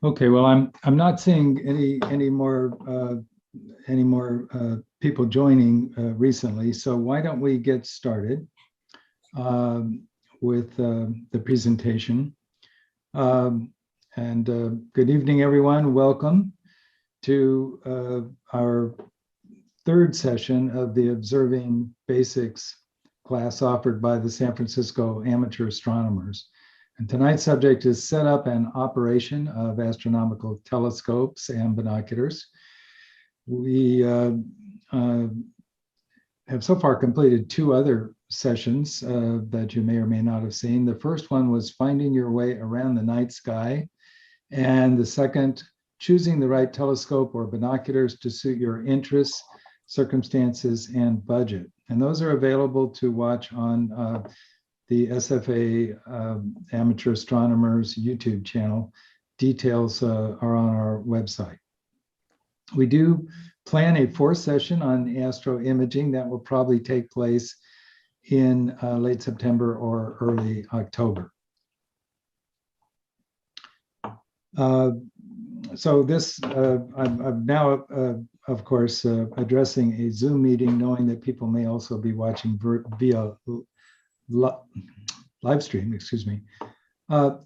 Okay, well, I'm not seeing any more people joining recently. So why don't we get started with the presentation? And good evening, everyone. Welcome to our third session of the Observing Basics class offered by the San Francisco Amateur Astronomers. And tonight's subject is setup and operation of astronomical telescopes and binoculars. We have so far completed two other sessions that you may or may not have seen. The first one was finding your way around the night sky, and the second, choosing the right telescope or binoculars to suit your interests, circumstances, and budget. And those are available to watch on the SFAA Amateur Astronomers YouTube channel. Details are on our website. We do plan a fourth session on astro imaging that will probably take place in late September or early October. So this, I'm now, of course, addressing a Zoom meeting, knowing that people may also be watching via live stream, excuse me.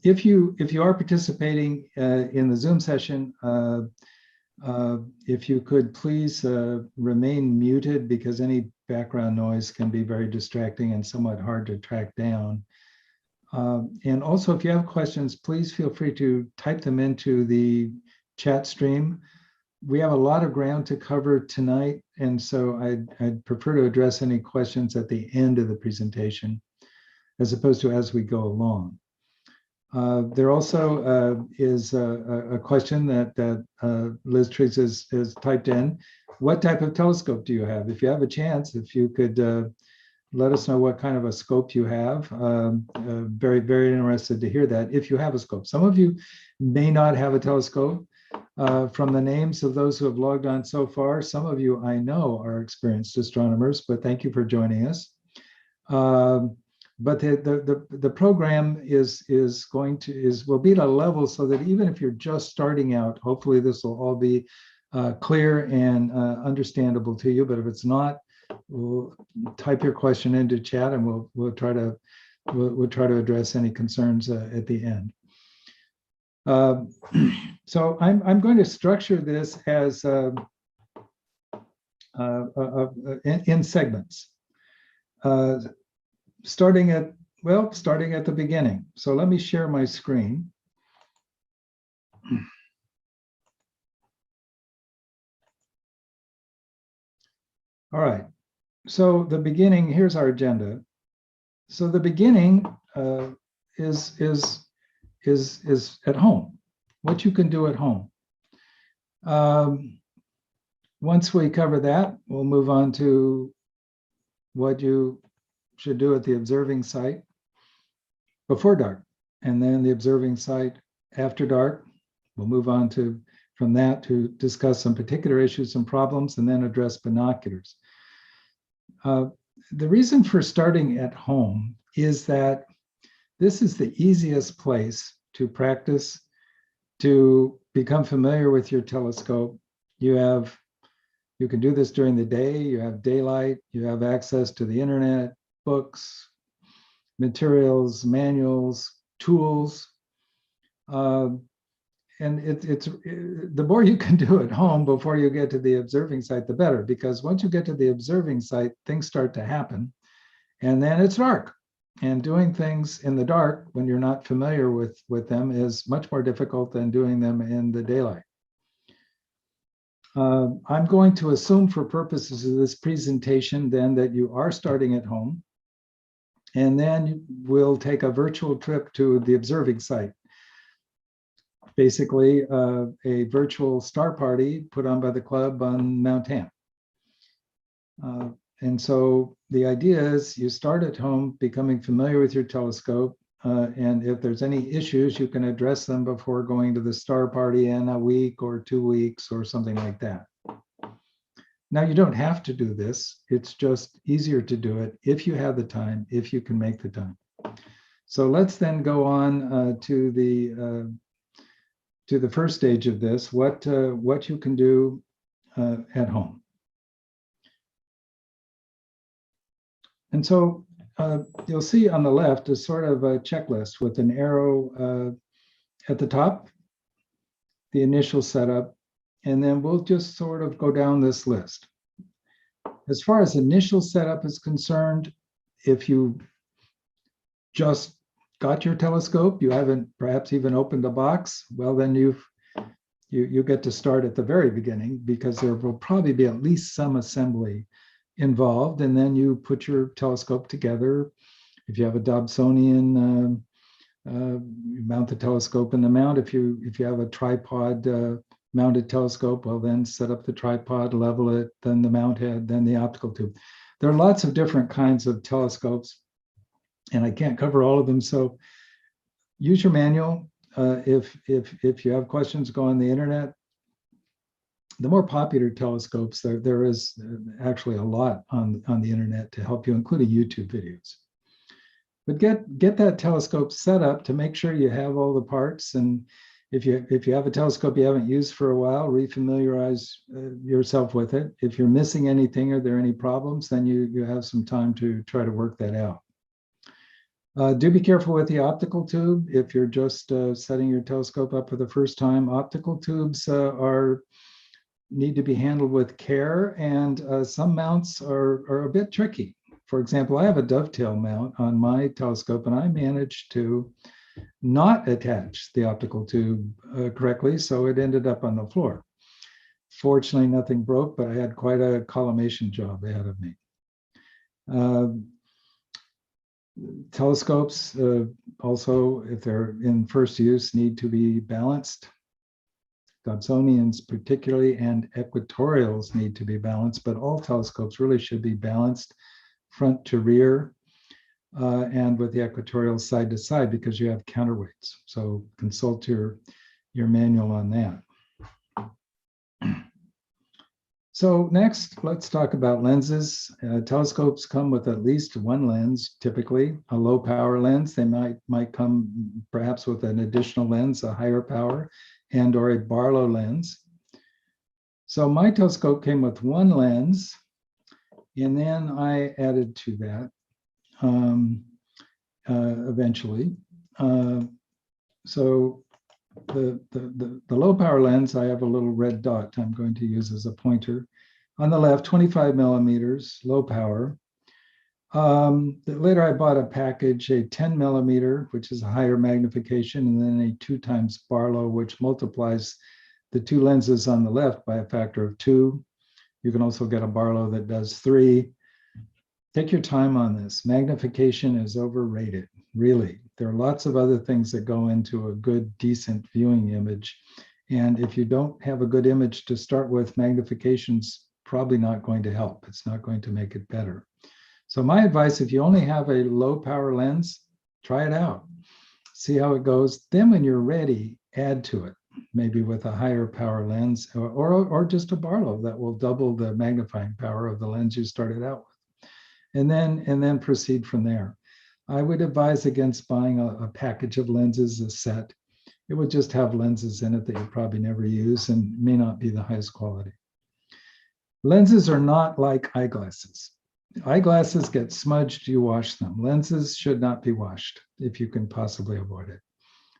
If you are participating in the Zoom session, if you could please remain muted, because any background noise can be very distracting and somewhat hard to track down. And also, if you have questions, please feel free to type them into the chat stream. We have a lot of ground to cover tonight, and so I'd prefer to address any questions at the end of the presentation, as opposed to as we go along. There also is a question that Liz Triggs has typed in. What type of telescope do you have? If you have a chance, if you could let us know what kind of a scope you have. Very, very interested to hear that, if you have a scope. Some of you may not have a telescope. From the names of those who have logged on so far, some of you I know are experienced astronomers, but thank you for joining us. But the program will be at a level so that even if you're just starting out, hopefully this will all be clear and understandable to you. But if it's not, we'll type your question into chat, and we'll try to address any concerns at the end. So I'm going to structure this as in segments. Starting at the beginning. So let me share my screen. All right. So the beginning, here's our agenda. So the beginning is at home. What you can do at home. Once we cover that, we'll move on to what you should do at the observing site before dark, and then the observing site after dark. We'll move on from that to discuss some particular issues and problems, and then address binoculars. The reason for starting at home is that this is the easiest place to practice, to become familiar with your telescope. You can do this during the day. You have daylight. You have access to the internet, books, materials, manuals, tools. And the more you can do at home before you get to the observing site, the better, because once you get to the observing site, things start to happen, and then it's dark. And doing things in the dark when you're not familiar with them is much more difficult than doing them in the daylight. I'm going to assume, for purposes of this presentation, then, that you are starting at home, and then we'll take a virtual trip to the observing site. Basically, a virtual star party put on by the club on Mount Ham. And so the idea is you start at home, becoming familiar with your telescope, and if there's any issues, you can address them before going to the star party in a week or 2 weeks or something like that. Now, you don't have to do this. It's just easier to do it if you have the time, if you can make the time. So let's then go on to to the first stage of this, what you can do at home. And so you'll see on the left is sort of a checklist with an arrow at the top, the initial setup, and then we'll just sort of go down this list. As far as initial setup is concerned, if you just got your telescope, you haven't perhaps even opened the box, well, then you get to start at the very beginning, because there will probably be at least some assembly involved, and then you put your telescope together. If you have a Dobsonian, you mount the telescope in the mount. If you have a tripod mounted telescope, well, then set up the tripod, level it, then the mount head, then the optical tube. There are lots of different kinds of telescopes, and I can't cover all of them. So use your manual. If you have questions, go on the internet. The more popular telescopes, there is actually a lot on the internet to help you, including YouTube videos. But get that telescope set up to make sure you have all the parts. And if you have a telescope you haven't used for a while, refamiliarize yourself with it. If you're missing anything or there are any problems, then you have some time to try to work that out. Do be careful with the optical tube. If you're just setting your telescope up for the first time, optical tubes need to be handled with care, and some mounts are a bit tricky. For example, I have a dovetail mount on my telescope, and I managed to not attach the optical tube correctly, so it ended up on the floor. Fortunately, nothing broke, but I had quite a collimation job ahead of me. Telescopes also, if they're in first use, need to be balanced. Dobsonians particularly, and equatorials need to be balanced, but all telescopes really should be balanced front to rear, and with the equatorial side to side, because you have counterweights. So consult your manual on that. So next, let's talk about lenses. Telescopes come with at least one lens, typically a low power lens. They might come perhaps with an additional lens, a higher power, and or a Barlow lens. So my telescope came with one lens, and then I added to that eventually. So the low power lens, I have a little red dot I'm going to use as a pointer. On the left, 25 millimeters, low power. Later I bought a package, a 10 millimeter, which is a higher magnification, and then a 2 times Barlow, which multiplies the two lenses on the left by a factor of 2. You can also get a Barlow that does 3. Take your time on this. Magnification is overrated, really. There are lots of other things that go into a good, decent viewing image. And if you don't have a good image to start with, magnification's probably not going to help. It's not going to make it better. So my advice, if you only have a low power lens, try it out. See how it goes. Then when you're ready, add to it, maybe with a higher power lens or just a Barlow that will double the magnifying power of the lens you started out with. And then proceed from there. I would advise against buying a package of lenses, a set. It would just have lenses in it that you probably never use and may not be the highest quality. Lenses are not like eyeglasses. Eyeglasses get smudged, you wash them. Lenses should not be washed if you can possibly avoid it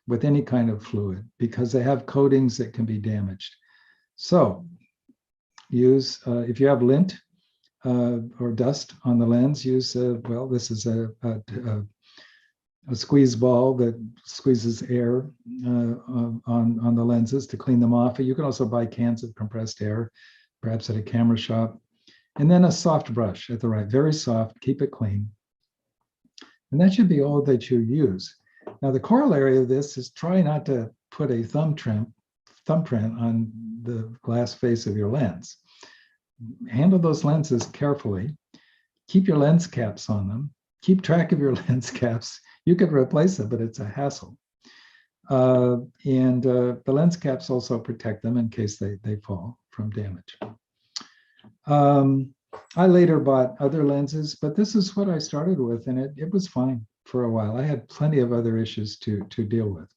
with any kind of fluid, because they have coatings that can be damaged. So use, if you have lint or dust on the lens, use, well, this is a squeeze ball that squeezes air on the lenses to clean them off. You can also buy cans of compressed air, perhaps at a camera shop. And then a soft brush at the right, very soft, keep it clean. And that should be all that you use. Now, the corollary of this is try not to put a thumbprint on the glass face of your lens. Handle those lenses carefully. Keep your lens caps on them. Keep track of your lens caps. You could replace them, but it's a hassle. The lens caps also protect them in case they fall from damage. I later bought other lenses, but this is what I started with, and it was fine for a while. I had plenty of other issues to deal with.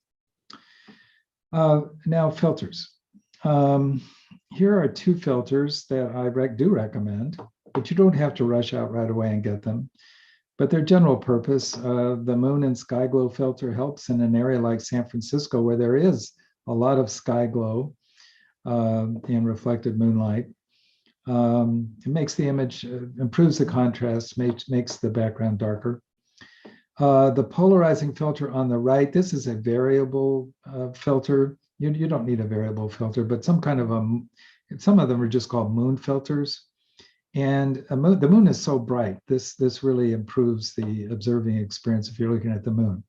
Now filters. Here are two filters that I do recommend, but you don't have to rush out right away and get them. But their general purpose, the moon and sky glow filter helps in an area like San Francisco where there is a lot of sky glow in reflected moonlight. It makes the image, improves the contrast, makes the background darker. The polarizing filter on the right, this is a variable filter. You don't need a variable filter, but some kind of some of them are just called moon filters. And the moon is so bright, this really improves the observing experience if you're looking at the moon.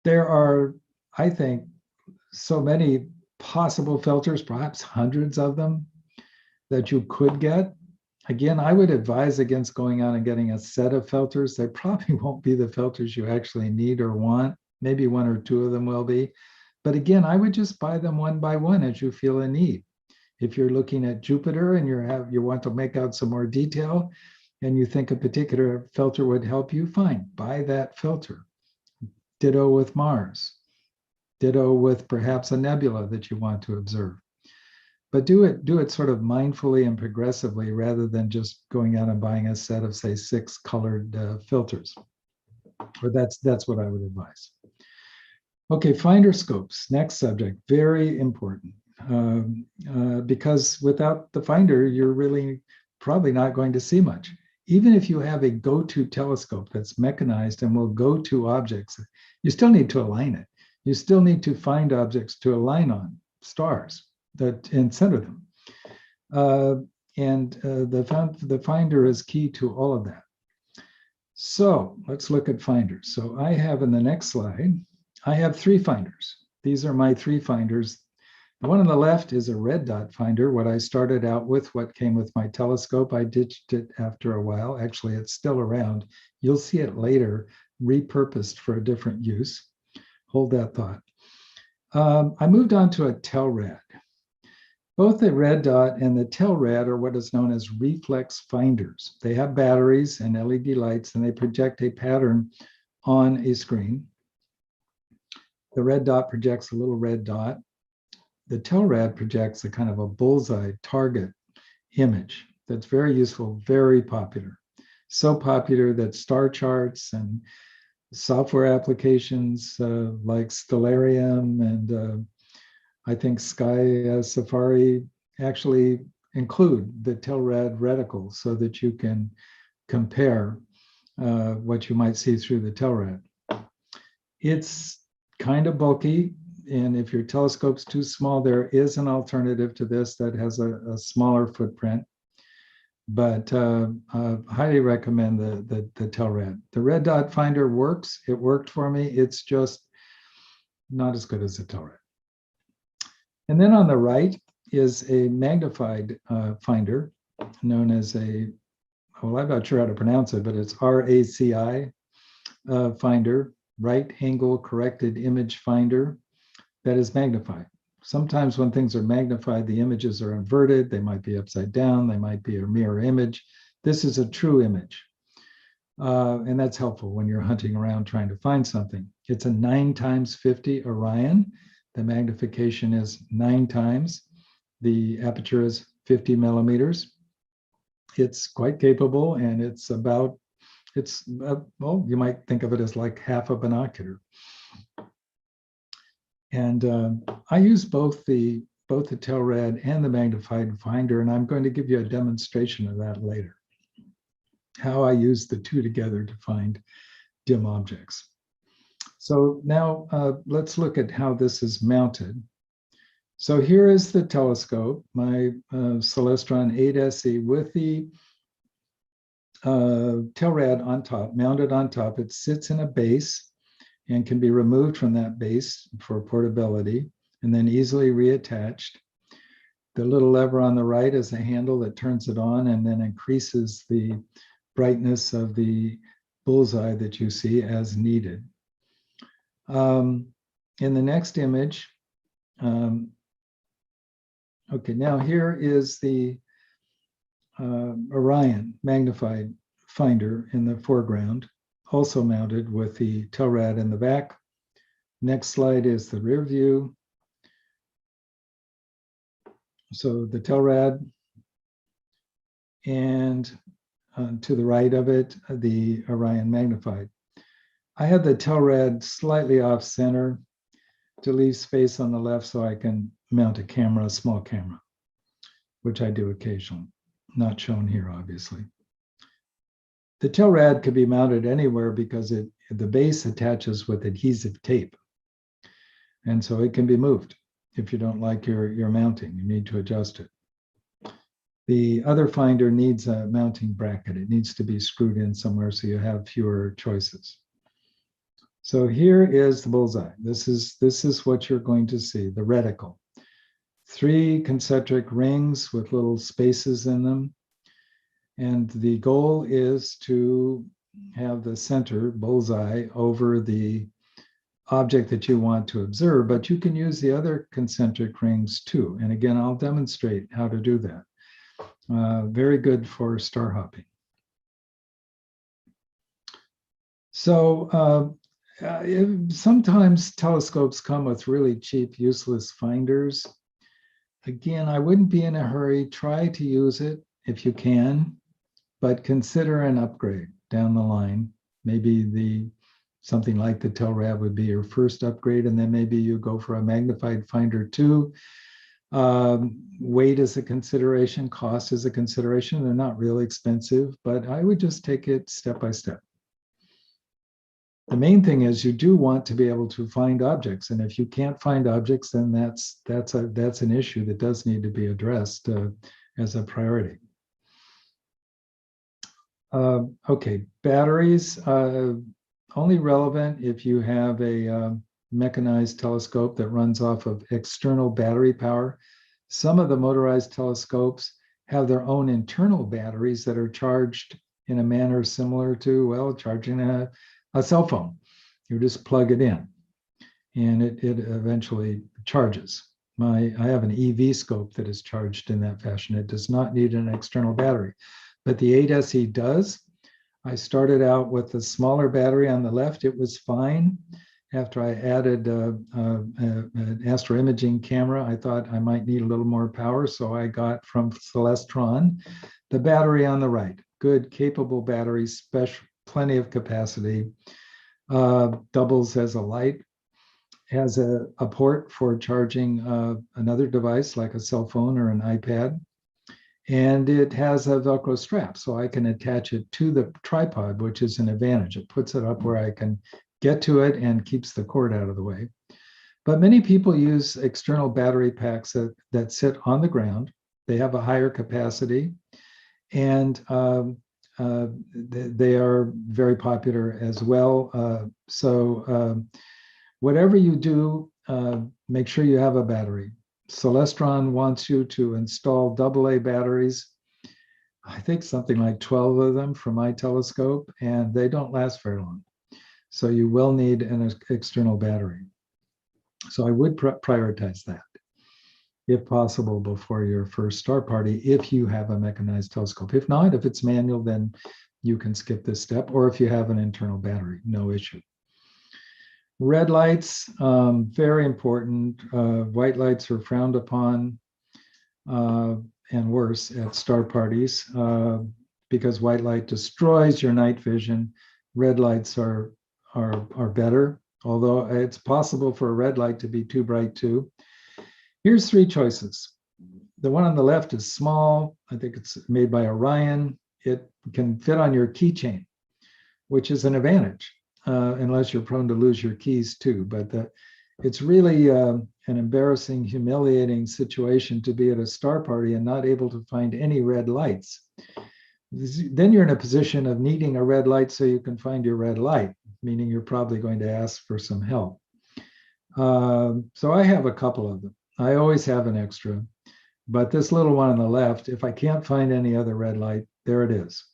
There are, I think, so many possible filters, perhaps hundreds of them, that you could get. Again, I would advise against going out and getting a set of filters. They probably won't be the filters you actually need or want. Maybe one or two of them will be. But again, I would just buy them one by one as you feel a need. If you're looking at Jupiter and you want to make out some more detail and you think a particular filter would help you, fine, buy that filter. Ditto with Mars. Ditto with perhaps a nebula that you want to observe. But do it sort of mindfully and progressively rather than just going out and buying a set of, say, 6 colored filters. Or that's what I would advise. Okay, finder scopes, next subject, very important. Because without the finder, you're really probably not going to see much. Even if you have a go-to telescope that's mechanized and will go to objects, you still need to align it. You still need to find objects to align on, stars, and center them. The finder is key to all of that. So let's look at finders. So I have in the next slide, I have 3 finders. These are my 3 finders. The one on the left is a red dot finder, what I started out with, what came with my telescope. I ditched it after a while. Actually, it's still around. You'll see it later, repurposed for a different use. Hold that thought. I moved on to a Telrad. Both the red dot and the Telrad are what is known as reflex finders. They have batteries and LED lights, and they project a pattern on a screen. The red dot projects a little red dot. The Telrad projects a kind of a bullseye target image that's very useful, very popular. So popular that star charts and software applications like Stellarium and I think Sky Safari actually include the Telrad reticle so that you can compare what you might see through the Telrad. It's kind of bulky, and if your telescope's too small, there is an alternative to this that has a smaller footprint. But highly recommend the Telrad. The red dot finder works. It worked for me. It's just not as good as the Telrad. And then on the right is a magnified finder known as well, I'm not sure how to pronounce it, but it's RACI finder, right angle corrected image finder that is magnified. Sometimes when things are magnified, the images are inverted. They might be upside down. They might be a mirror image. This is a true image. And that's helpful when you're hunting around trying to find something. It's a 9x50 Orion. The magnification is 9 times. The aperture is 50 millimeters. It's quite capable, and it's well, you might think of it as like half a binocular. And I use both the Telrad and the magnified finder, and I'm going to give you a demonstration of that later, how I use the two together to find dim objects. So now let's look at how this is mounted. So here is the telescope, my Mycelestron 8SE with the Telrad on top, mounted on top. It sits in a base and can be removed from that base for portability and then easily reattached. The little lever on the right is a handle that turns it on and then increases the brightness of the bullseye that you see as needed. In the next image, okay, now here is the Orion magnified finder in the foreground, also mounted with the Telrad in the back. Next slide is the rear view. So the TELRAD, and to the right of it, the Orion magnified. I have the TELRAD slightly off center to leave space on the left so I can mount a camera, a small camera, which I do occasionally. Not shown here, obviously. The TELRAD could be mounted anywhere because the base attaches with adhesive tape. And so it can be moved if you don't like your mounting. You need to adjust it. The other finder needs a mounting bracket. It needs to be screwed in somewhere so you have fewer choices. So here is the Bullseye. This is what you're going to see, the reticle. 3 concentric rings with little spaces in them. And the goal is to have the center bullseye over the object that you want to observe, but you can use the other concentric rings too. And again, I'll demonstrate how to do that. Very good for star hopping. So sometimes telescopes come with really cheap, useless finders. Again, I wouldn't be in a hurry. Try to use it if you can, but consider an upgrade down the line. Maybe something like the TELRAD would be your first upgrade, and then maybe you go for a magnified finder too. Weight is a consideration, cost is a consideration. They're not really expensive, but I would just take it step by step. The main thing is you do want to be able to find objects, and if you can't find objects, then that's an issue that does need to be addressed as a priority. Okay, batteries only relevant if you have a mechanized telescope that runs off of external battery power. Some of the motorized telescopes have their own internal batteries that are charged in a manner similar to, well, charging a cell phone. You just plug it in and it eventually charges. I have an EV scope that is charged in that fashion. It does not need an external battery, but the 8SE does. I started out with a smaller battery on the left. It was fine. After I added an astro imaging camera, I thought I might need a little more power, so I got from Mycelestron the battery on the right. Good, capable battery, plenty of capacity, doubles as a light, has a port for charging another device like a cell phone or an iPad, and it has a Velcro strap, so I can attach it to the tripod, which is an advantage. It puts it up where I can get to it and keeps the cord out of the way. But many people use external battery packs that sit on the ground. They have a higher capacity, and they are very popular as well. So whatever you do, make sure you have a battery. Mycelestron wants you to install AA batteries. I think something like 12 of them for my telescope, and they don't last very long. So you will need an external battery. So I would prioritize that, if possible, before your first star party, if you have a mechanized telescope. If not, if it's manual, then you can skip this step, or if you have an internal battery, no issue. Red lights, very important. White lights are frowned upon, and worse at star parties, because white light destroys your night vision. Red lights are better, although it's possible for a red light to be too bright too. Here's 3 choices. The one on the left is small. I think it's made by Orion. It can fit on your keychain, which is an advantage, unless you're prone to lose your keys too. But it's really an embarrassing, humiliating situation to be at a star party and not able to find any red lights. Then you're in a position of needing a red light so you can find your red light, meaning you're probably going to ask for some help. So I have a couple of them. I always have an extra, but this little one on the left, if I can't find any other red light, there it is.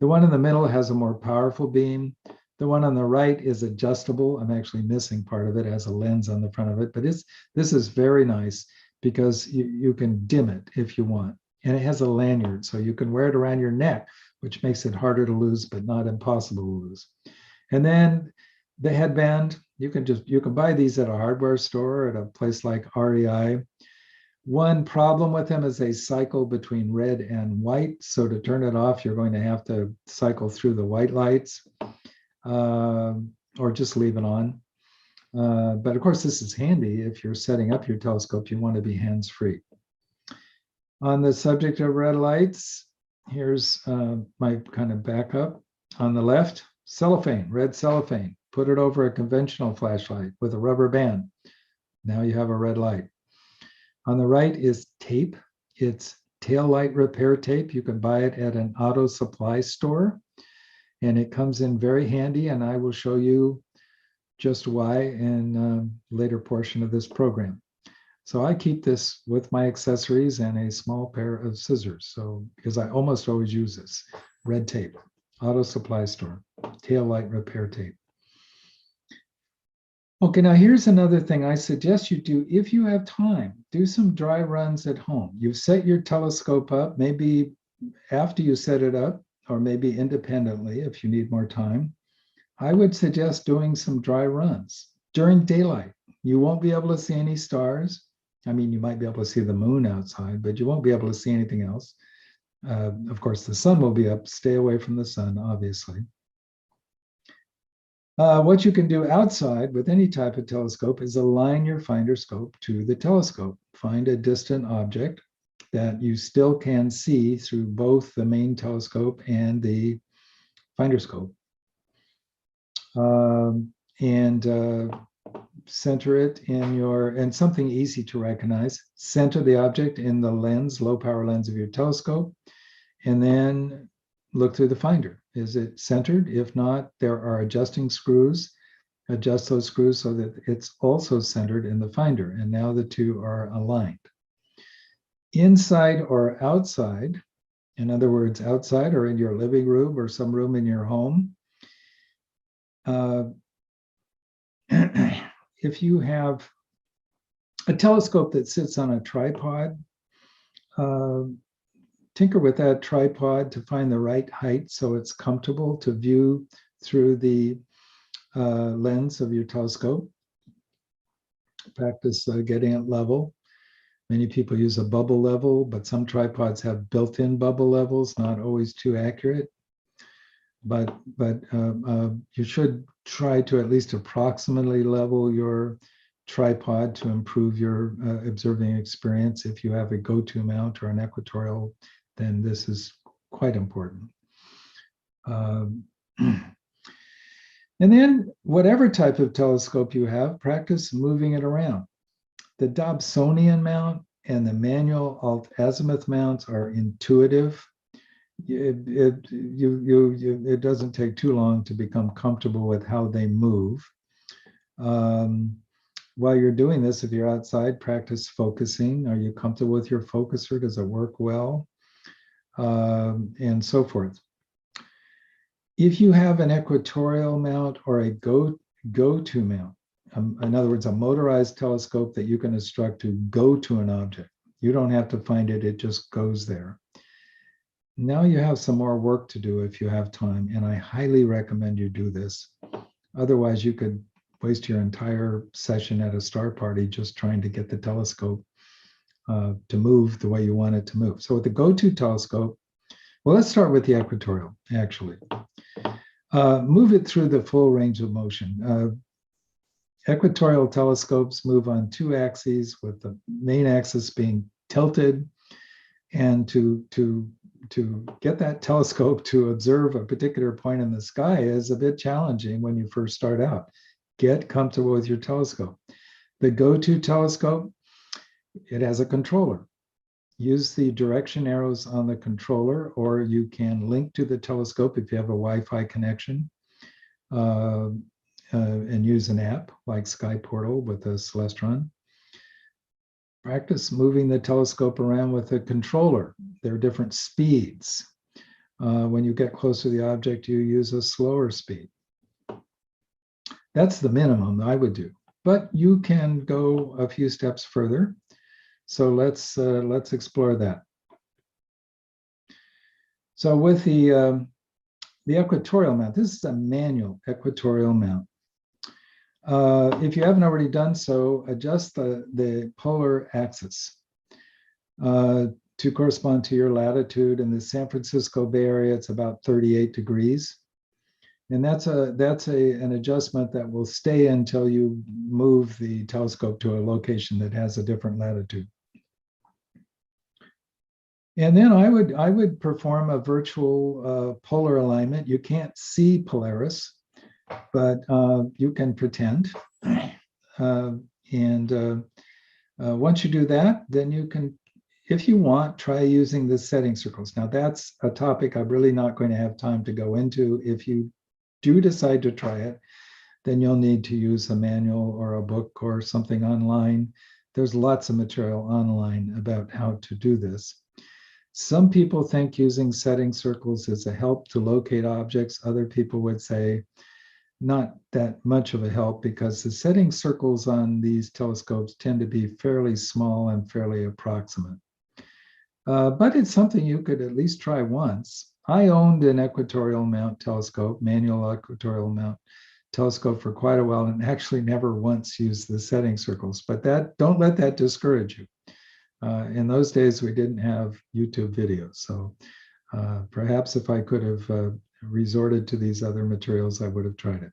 The one in the middle has a more powerful beam. The one on the right is adjustable. I'm actually missing part of it, has a lens on the front of it, but this is very nice because you can dim it if you want. And it has a lanyard, so you can wear it around your neck, which makes it harder to lose, but not impossible to lose. And then the headband, You can buy these at a hardware store at a place like REI. One problem with them is they cycle between red and white. So to turn it off, you're going to have to cycle through the white lights or just leave it on. But of course, this is handy if you're setting up your telescope, you want to be hands-free. On the subject of red lights, here's my kind of backup. On the left, cellophane, red cellophane. Put it over a conventional flashlight with a rubber band. Now you have a red light. On the right is tape. It's tail light repair tape. You can buy it at an auto supply store, and it comes in very handy, and I will show you just why in a later portion of this program. So I keep this with my accessories and a small pair of scissors. So because I almost always use this red tape, auto supply store, tail light repair tape. Okay, now here's another thing I suggest you do if you have time. Do some dry runs at home. You've set your telescope up, maybe after you set it up, or maybe independently if you need more time. I would suggest doing some dry runs during daylight. You won't be able to see any stars. I mean, you might be able to see the moon outside, but you won't be able to see anything else. Of course, the sun will be up. Stay away from the sun, obviously. What you can do outside with any type of telescope is align your finder scope to the telescope. Find a distant object that you still can see through both the main telescope and the finder scope. Center it in your, and something easy to recognize, center the object in the lens, low power lens of your telescope, and then look through the finder. Is it centered? If not, there are adjusting screws. Adjust those screws so that it's also centered in the finder. And now the two are aligned. Inside or outside, in other words, outside or in your living room or some room in your home, if you have a telescope that sits on a tripod, tinker with that tripod to find the right height so it's comfortable to view through the lens of your telescope. Practice getting it level. Many people use a bubble level, but some tripods have built-in bubble levels, not always too accurate. But you should try to at least approximately level your tripod to improve your observing experience. If you have a go-to mount or an equatorial, then this is quite important. And then whatever type of telescope you have, practice moving it around. The Dobsonian mount and the manual alt-azimuth mounts are intuitive. It doesn't take too long to become comfortable with how they move. While you're doing this, if you're outside, practice focusing. Are you comfortable with your focuser? Does it work well? And so forth. If you have an equatorial mount or a go-to mount, in other words, a motorized telescope that you can instruct to go to an object, you don't have to find it, it just goes there. Now you have some more work to do if you have time, and I highly recommend you do this. Otherwise, you could waste your entire session at a star party just trying to get the telescope to move the way you want it to move. So with the go-to telescope, well, let's start with the equatorial, actually. Move it through the full range of motion. Equatorial telescopes move on two axes, with the main axis being tilted. And to get that telescope to observe a particular point in the sky is a bit challenging when you first start out. Get comfortable with your telescope. The go-to telescope, it has a controller. Use the direction arrows on the controller, or you can link to the telescope if you have a Wi-Fi connection, and use an app like Sky Portal with a Mycelestron. Practice moving the telescope around with a controller. There are different speeds. When you get closer to the object, you use a slower speed. That's the minimum I would do, but you can go a few steps further. So let's explore that. So with the equatorial mount, this is a manual equatorial mount. If you haven't already done so, adjust the polar axis to correspond to your latitude. In the San Francisco Bay Area, it's about 38 degrees. And that's an adjustment that will stay until you move the telescope to a location that has a different latitude. And then I would perform a virtual polar alignment. You can't see Polaris, but you can pretend. Once you do that, then you can, if you want, try using the setting circles. Now that's a topic I'm really not going to have time to go into. If you do decide to try it, then you'll need to use a manual or a book or something online. There's lots of material online about how to do this. Some people think using setting circles is a help to locate objects. Other people would say not that much of a help, because the setting circles on these telescopes tend to be fairly small and fairly approximate. But it's something you could at least try once. I owned an equatorial mount telescope, manual equatorial mount telescope, for quite a while, and actually never once used the setting circles. But don't let that discourage you. In those days, we didn't have YouTube videos. So perhaps if I could have resorted to these other materials, I would have tried it.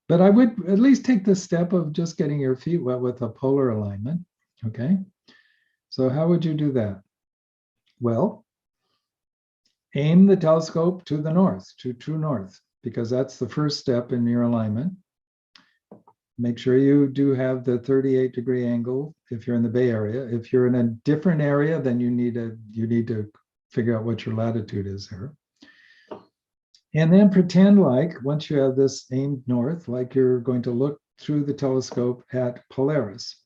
But I would at least take the step of just getting your feet wet with a polar alignment. Okay. So how would you do that? Well, aim the telescope to the north, to true north, because that's the first step in your alignment. Make sure you do have the 38-degree angle if you're in the Bay Area. If you're in a different area, then you need to figure out what your latitude is there. And then pretend like, once you have this aimed north, like you're going to look through the telescope at Polaris,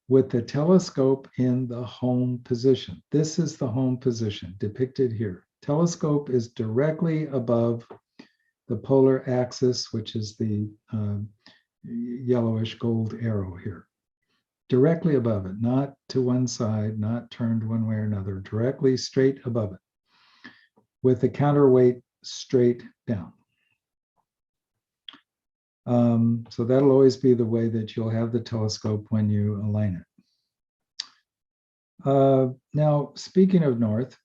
with the telescope in the home position. This is the home position depicted here. Telescope is directly above the polar axis, which is the yellowish gold arrow here. Directly above it, not to one side, not turned one way or another, directly straight above it, with the counterweight straight down. So that'll always be the way that you'll have the telescope when you align it. Now, speaking of north,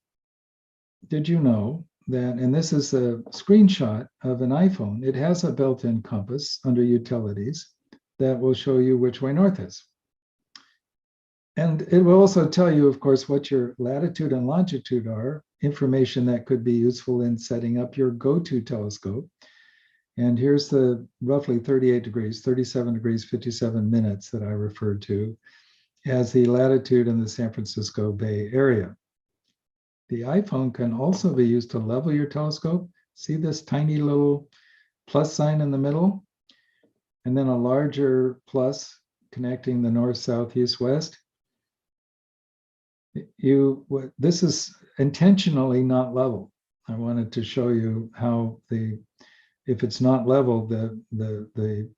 did you know that, and this is a screenshot of an iPhone, it has a built-in compass under utilities that will show you which way north is. And it will also tell you, of course, what your latitude and longitude are, information that could be useful in setting up your go-to telescope. And here's the roughly 38 degrees, 37 degrees, 57 minutes that I referred to as the latitude in the San Francisco Bay Area. The iPhone can also be used to level your telescope. See this tiny little plus sign in the middle? And then a larger plus connecting the north, south, east, west. This is intentionally not level. I wanted to show you how if it's not level, the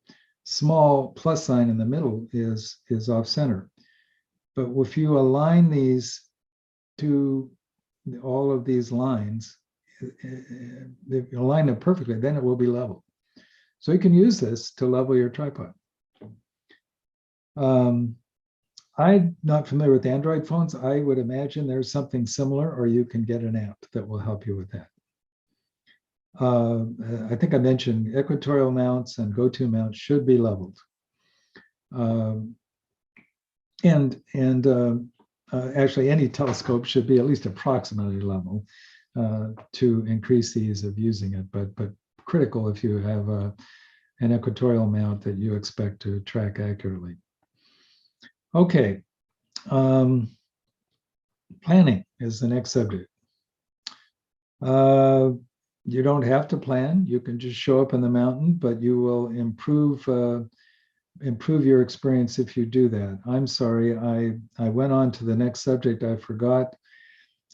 small plus sign in the middle is off center. But if you align these to all of these lines, if you align them perfectly, then it will be level. So you can use this to level your tripod. I'm not familiar with Android phones. I would imagine there's something similar, or you can get an app that will help you with that. I think I mentioned equatorial mounts and go-to mounts should be leveled. Actually, any telescope should be at least approximately level to increase the ease of using it, but critical if you have an equatorial mount that you expect to track accurately. Okay, planning is the next subject. You don't have to plan. You can just show up in the mountain, but you will improve your experience if you do that. I'm sorry, I went on to the next subject. I forgot.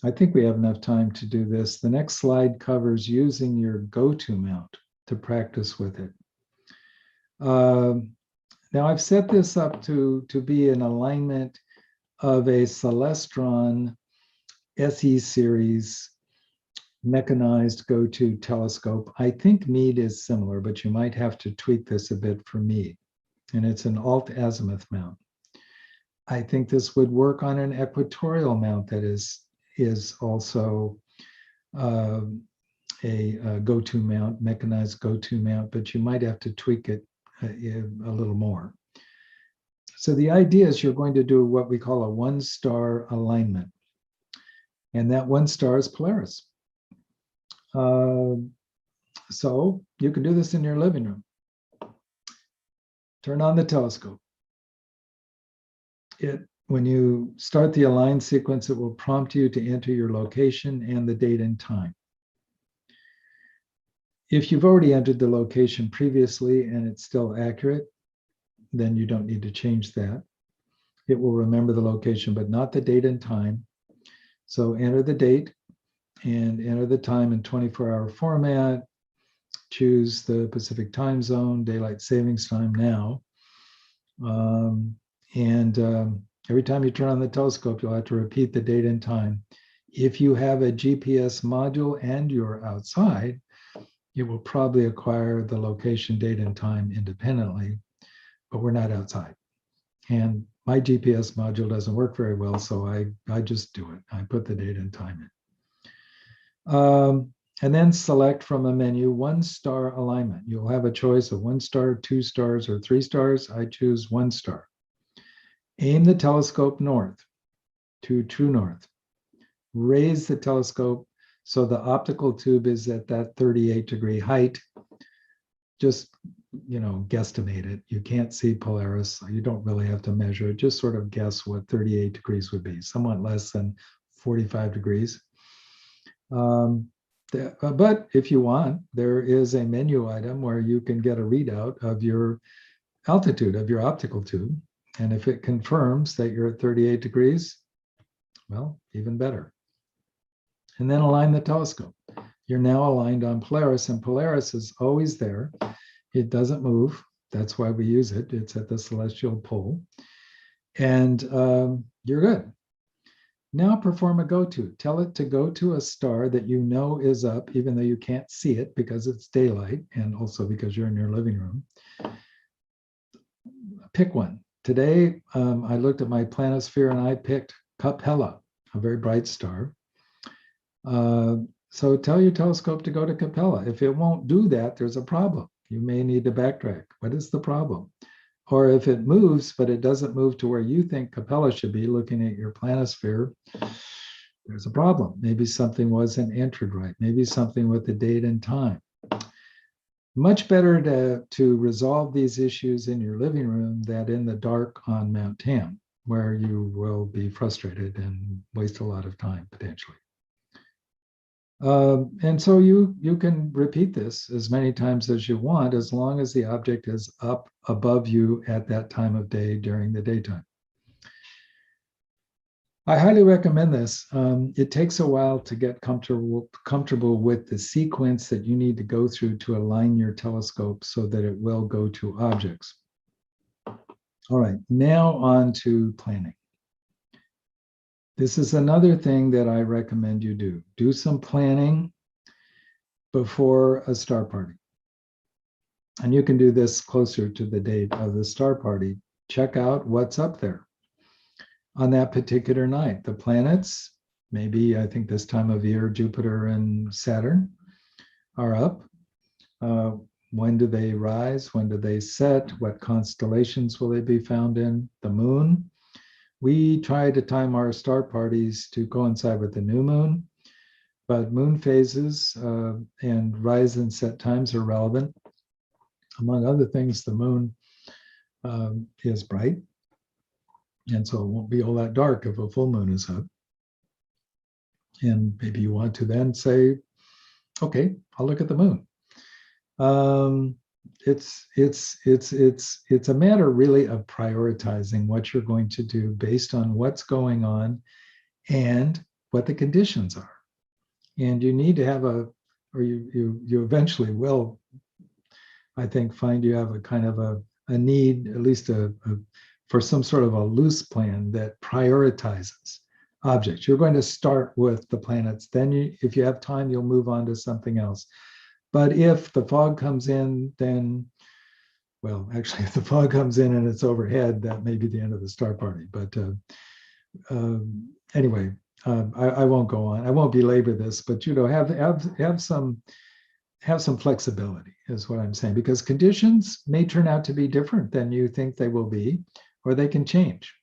I think we have enough time to do this. The next slide covers using your go-to mount to practice with it. Now I've set this up to be an alignment of a Mycelestron SE series mechanized go-to telescope. I think Meade is similar, but you might have to tweak this a bit for Meade. and it's an alt-azimuth mount. I think this would work on an equatorial mount that is also a go-to mount, mechanized go-to mount, but you might have to tweak it a little more. So the idea is you're going to do what we call a one-star alignment. And that one star is Polaris. So you can do this in your living room. Turn on the telescope. When you start the align sequence, it will prompt you to enter your location and the date and time. If you've already entered the location previously and it's still accurate, then you don't need to change that. It will remember the location, but not the date and time. So enter the date and enter the time in 24-hour format. Choose the Pacific time zone, daylight savings time now. Every time you turn on the telescope, you'll have to repeat the date and time. If you have a GPS module and you're outside, you will probably acquire the location, date, and time independently, but we're not outside. And my GPS module doesn't work very well, so I just do it. I put the date and time in. And then select from a menu one-star alignment. You'll have a choice of 1 star, 2 stars, or 3 stars. I choose 1 star. Aim the telescope north to true north. Raise the telescope so the optical tube is at that 38-degree height. Just, guesstimate it. You can't see Polaris. You don't really have to measure it. Just sort of guess what 38 degrees would be, somewhat less than 45 degrees. But if you want, there is a menu item where you can get a readout of your altitude of your optical tube. And if it confirms that you're at 38 degrees, well, even better. And then align the telescope. You're now aligned on Polaris, and Polaris is always there. It doesn't move. That's why we use it. It's at the celestial pole. And you're good. Now perform a go-to. Tell it to go to a star that you know is up, even though you can't see it because it's daylight and also because you're in your living room. Pick one. Today, I looked at my planisphere and I picked Capella, a very bright star. So tell your telescope to go to Capella. If it won't do that, there's a problem. You may need to backtrack. What is the problem? Or if it moves, but it doesn't move to where you think Capella should be, looking at your planisphere, there's a problem. Maybe something wasn't entered right. Maybe something with the date and time. Much better to resolve these issues in your living room than in the dark on Mount Tam, where you will be frustrated and waste a lot of time potentially. And so you can repeat this as many times as you want, as long as the object is up above you at that time of day during the daytime. I highly recommend this. It takes a while to get comfortable with the sequence that you need to go through to align your telescope so that it will go to objects. All right, now on to planning. This is another thing that I recommend you do. Do some planning before a star party. And you can do this closer to the date of the star party. Check out what's up there on that particular night. The planets, maybe I think this time of year, Jupiter and Saturn are up. When do they rise? When do they set? What constellations will they be found in? The moon. We try to time our star parties to coincide with the new moon, but moon phases and rise and set times are relevant. Among other things, the moon is bright, and so it won't be all that dark if a full moon is up. And maybe you want to then say, okay, I'll look at the moon. It's a matter really of prioritizing what you're going to do based on what's going on and what the conditions are. And you need to have you eventually will, I think, find you have a kind of a need, at least for some sort of a loose plan that prioritizes objects. You're going to start with the planets. Then if you have time, you'll move on to something else. But if the fog comes in, then well, actually, if the fog comes in and it's overhead, that may be the end of the star party. But anyway, I won't go on. I won't belabor this, but have some flexibility is what I'm saying, because conditions may turn out to be different than you think they will be, or they can change.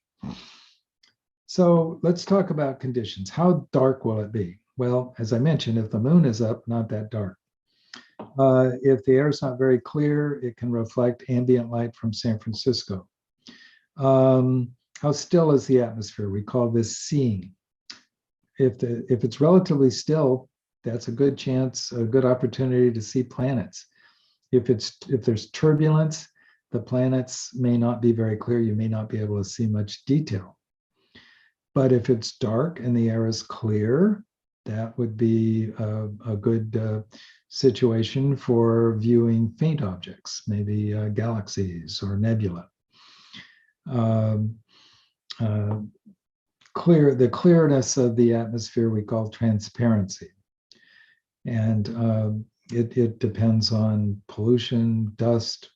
So let's talk about conditions. How dark will it be? Well, as I mentioned, if the moon is up, not that dark. If the air is not very clear, it can reflect ambient light from San Francisco. How still is the atmosphere? We call this seeing. If it's relatively still, that's a good chance, a good opportunity to see planets. If there's turbulence, the planets may not be very clear. You may not be able to see much detail. But if it's dark and the air is clear, that would be a good situation for viewing faint objects, maybe galaxies or nebula. The clearness of the atmosphere we call transparency. And it depends on pollution, dust,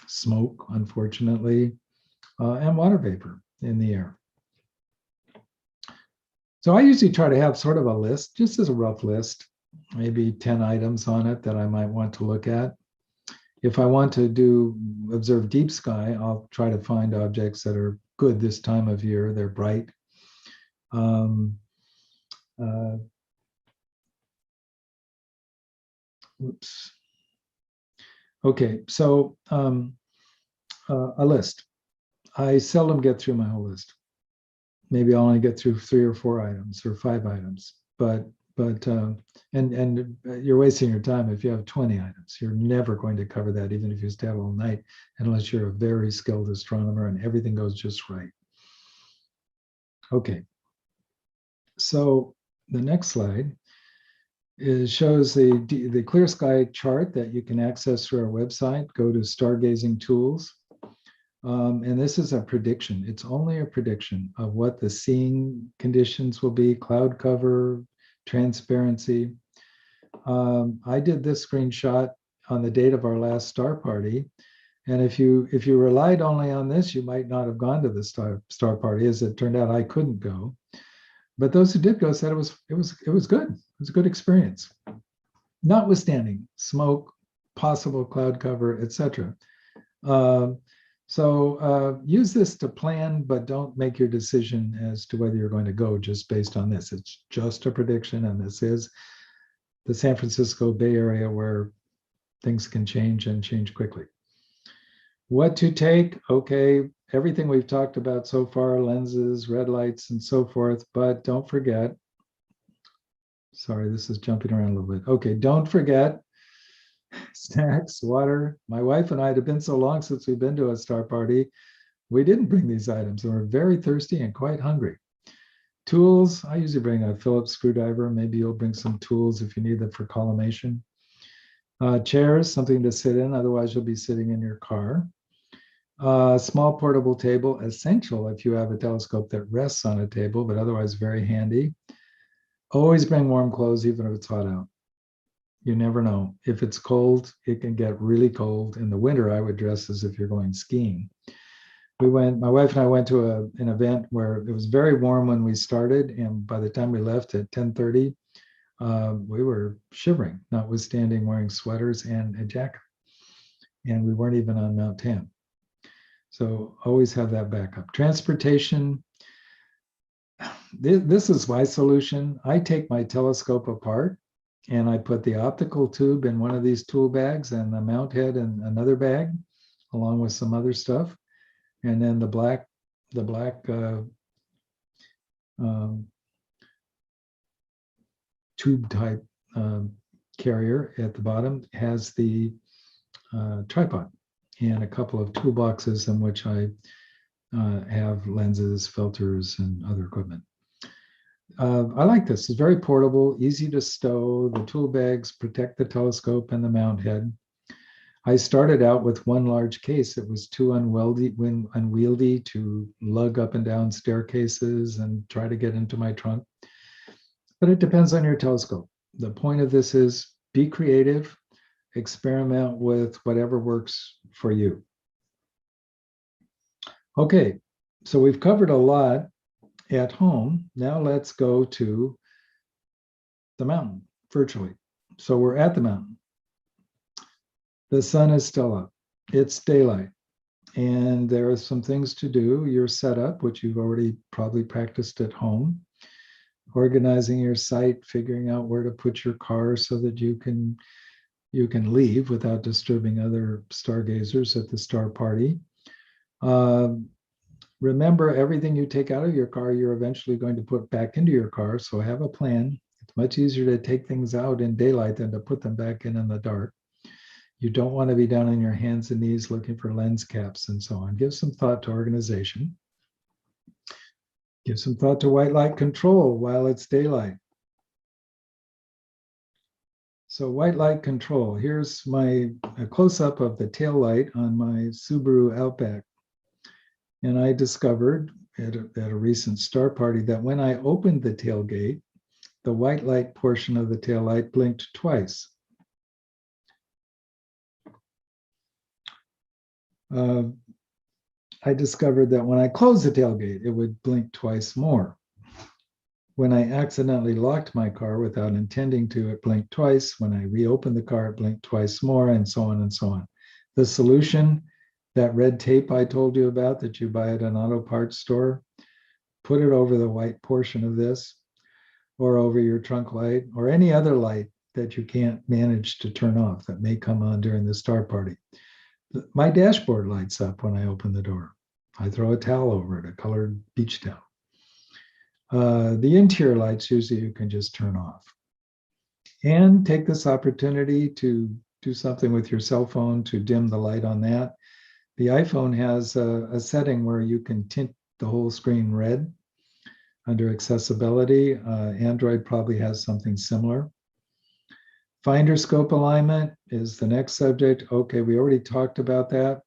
smoke, unfortunately, and water vapor in the air. So I usually try to have sort of a list, just as a rough list, maybe 10 items on it that I might want to look at. If I want to observe deep sky, I'll try to find objects that are good this time of year. They're bright. Oops. Okay, so a list. I seldom get through my whole list. Maybe I'll only get through 3 or 4 items or 5 items, but you're wasting your time if you have 20 items. You're never going to cover that, even if you stay out all night, unless you're a very skilled astronomer and everything goes just right. Okay, so the next slide shows the clear sky chart that you can access through our website. Go to Stargazing Tools. And this is a prediction. It's only a prediction of what the seeing conditions will be, cloud cover, transparency. I did this screenshot on the date of our last star party. And if you relied only on this, you might not have gone to the star party. As it turned out, I couldn't go. But those who did go said it was good. It was a good experience, notwithstanding smoke, possible cloud cover, etc. So use this to plan, but don't make your decision as to whether you're going to go just based on this. It's just a prediction, and this is the San Francisco Bay Area where things can change and change quickly. What to take? Okay, everything we've talked about so far, lenses, red lights, and so forth, but don't forget, sorry, this is jumping around a little bit. Okay, don't forget snacks, water. My wife and I, it had been so long since we've been to a star party, we didn't bring these items and we're very thirsty and quite hungry. Tools, I usually bring a Phillips screwdriver. Maybe you'll bring some tools if you need them for collimation. Chairs, something to sit in, otherwise you'll be sitting in your car. Small portable table, essential if you have a telescope that rests on a table, but otherwise very handy. Always bring warm clothes, even if it's hot out. You never know. If it's cold, it can get really cold. In the winter, I would dress as if you're going skiing. My wife and I went to an event where it was very warm when we started, and by the time we left at 10:30, we were shivering, notwithstanding wearing sweaters and a jacket. And we weren't even on Mount 10. So always have that backup. Transportation. This is my solution. I take my telescope apart and I put the optical tube in one of these tool bags and the mount head in another bag, along with some other stuff. And then the black tube type carrier at the bottom has the tripod and a couple of toolboxes in which I have lenses, filters, and other equipment. I like this. It's very portable, easy to stow. The tool bags protect the telescope and the mount head. I started out with one large case. It was too unwieldy to lug up and down staircases and try to get into my trunk. But it depends on your telescope. The point of this is be creative, experiment with whatever works for you. Okay, so we've covered a lot at home. Now let's go to the mountain virtually. So we're at the mountain. The sun is still up. It's daylight. And there are some things to do. Your setup, which you've already probably practiced at home, organizing your site, figuring out where to put your car so that you can leave without disturbing other stargazers at the star party. Remember, everything you take out of your car, you're eventually going to put back into your car. So have a plan. It's much easier to take things out in daylight than to put them back in the dark. You don't want to be down on your hands and knees looking for lens caps and so on. Give some thought to organization. Give some thought to white light control while it's daylight. So white light control, here's a close-up of the tail light on my Subaru Outback. And I discovered at a recent star party that when I opened the tailgate, the white light portion of the tail light blinked twice. I discovered that when I closed the tailgate, it would blink twice more. When I accidentally locked my car without intending to, it blinked twice. When I reopened the car, it blinked twice more, and so on and so on. The solution, that red tape I told you about that you buy at an auto parts store, put it over the white portion of this, or over your trunk light, or any other light that you can't manage to turn off that may come on during the star party. My dashboard lights up when I open the door. I throw a towel over it, a colored beach towel. The interior lights usually you can just turn off. And take this opportunity to do something with your cell phone to dim the light on that. The iPhone has a setting where you can tint the whole screen red under accessibility. Android probably has something similar. Finder scope alignment is the next subject. Okay, we already talked about that.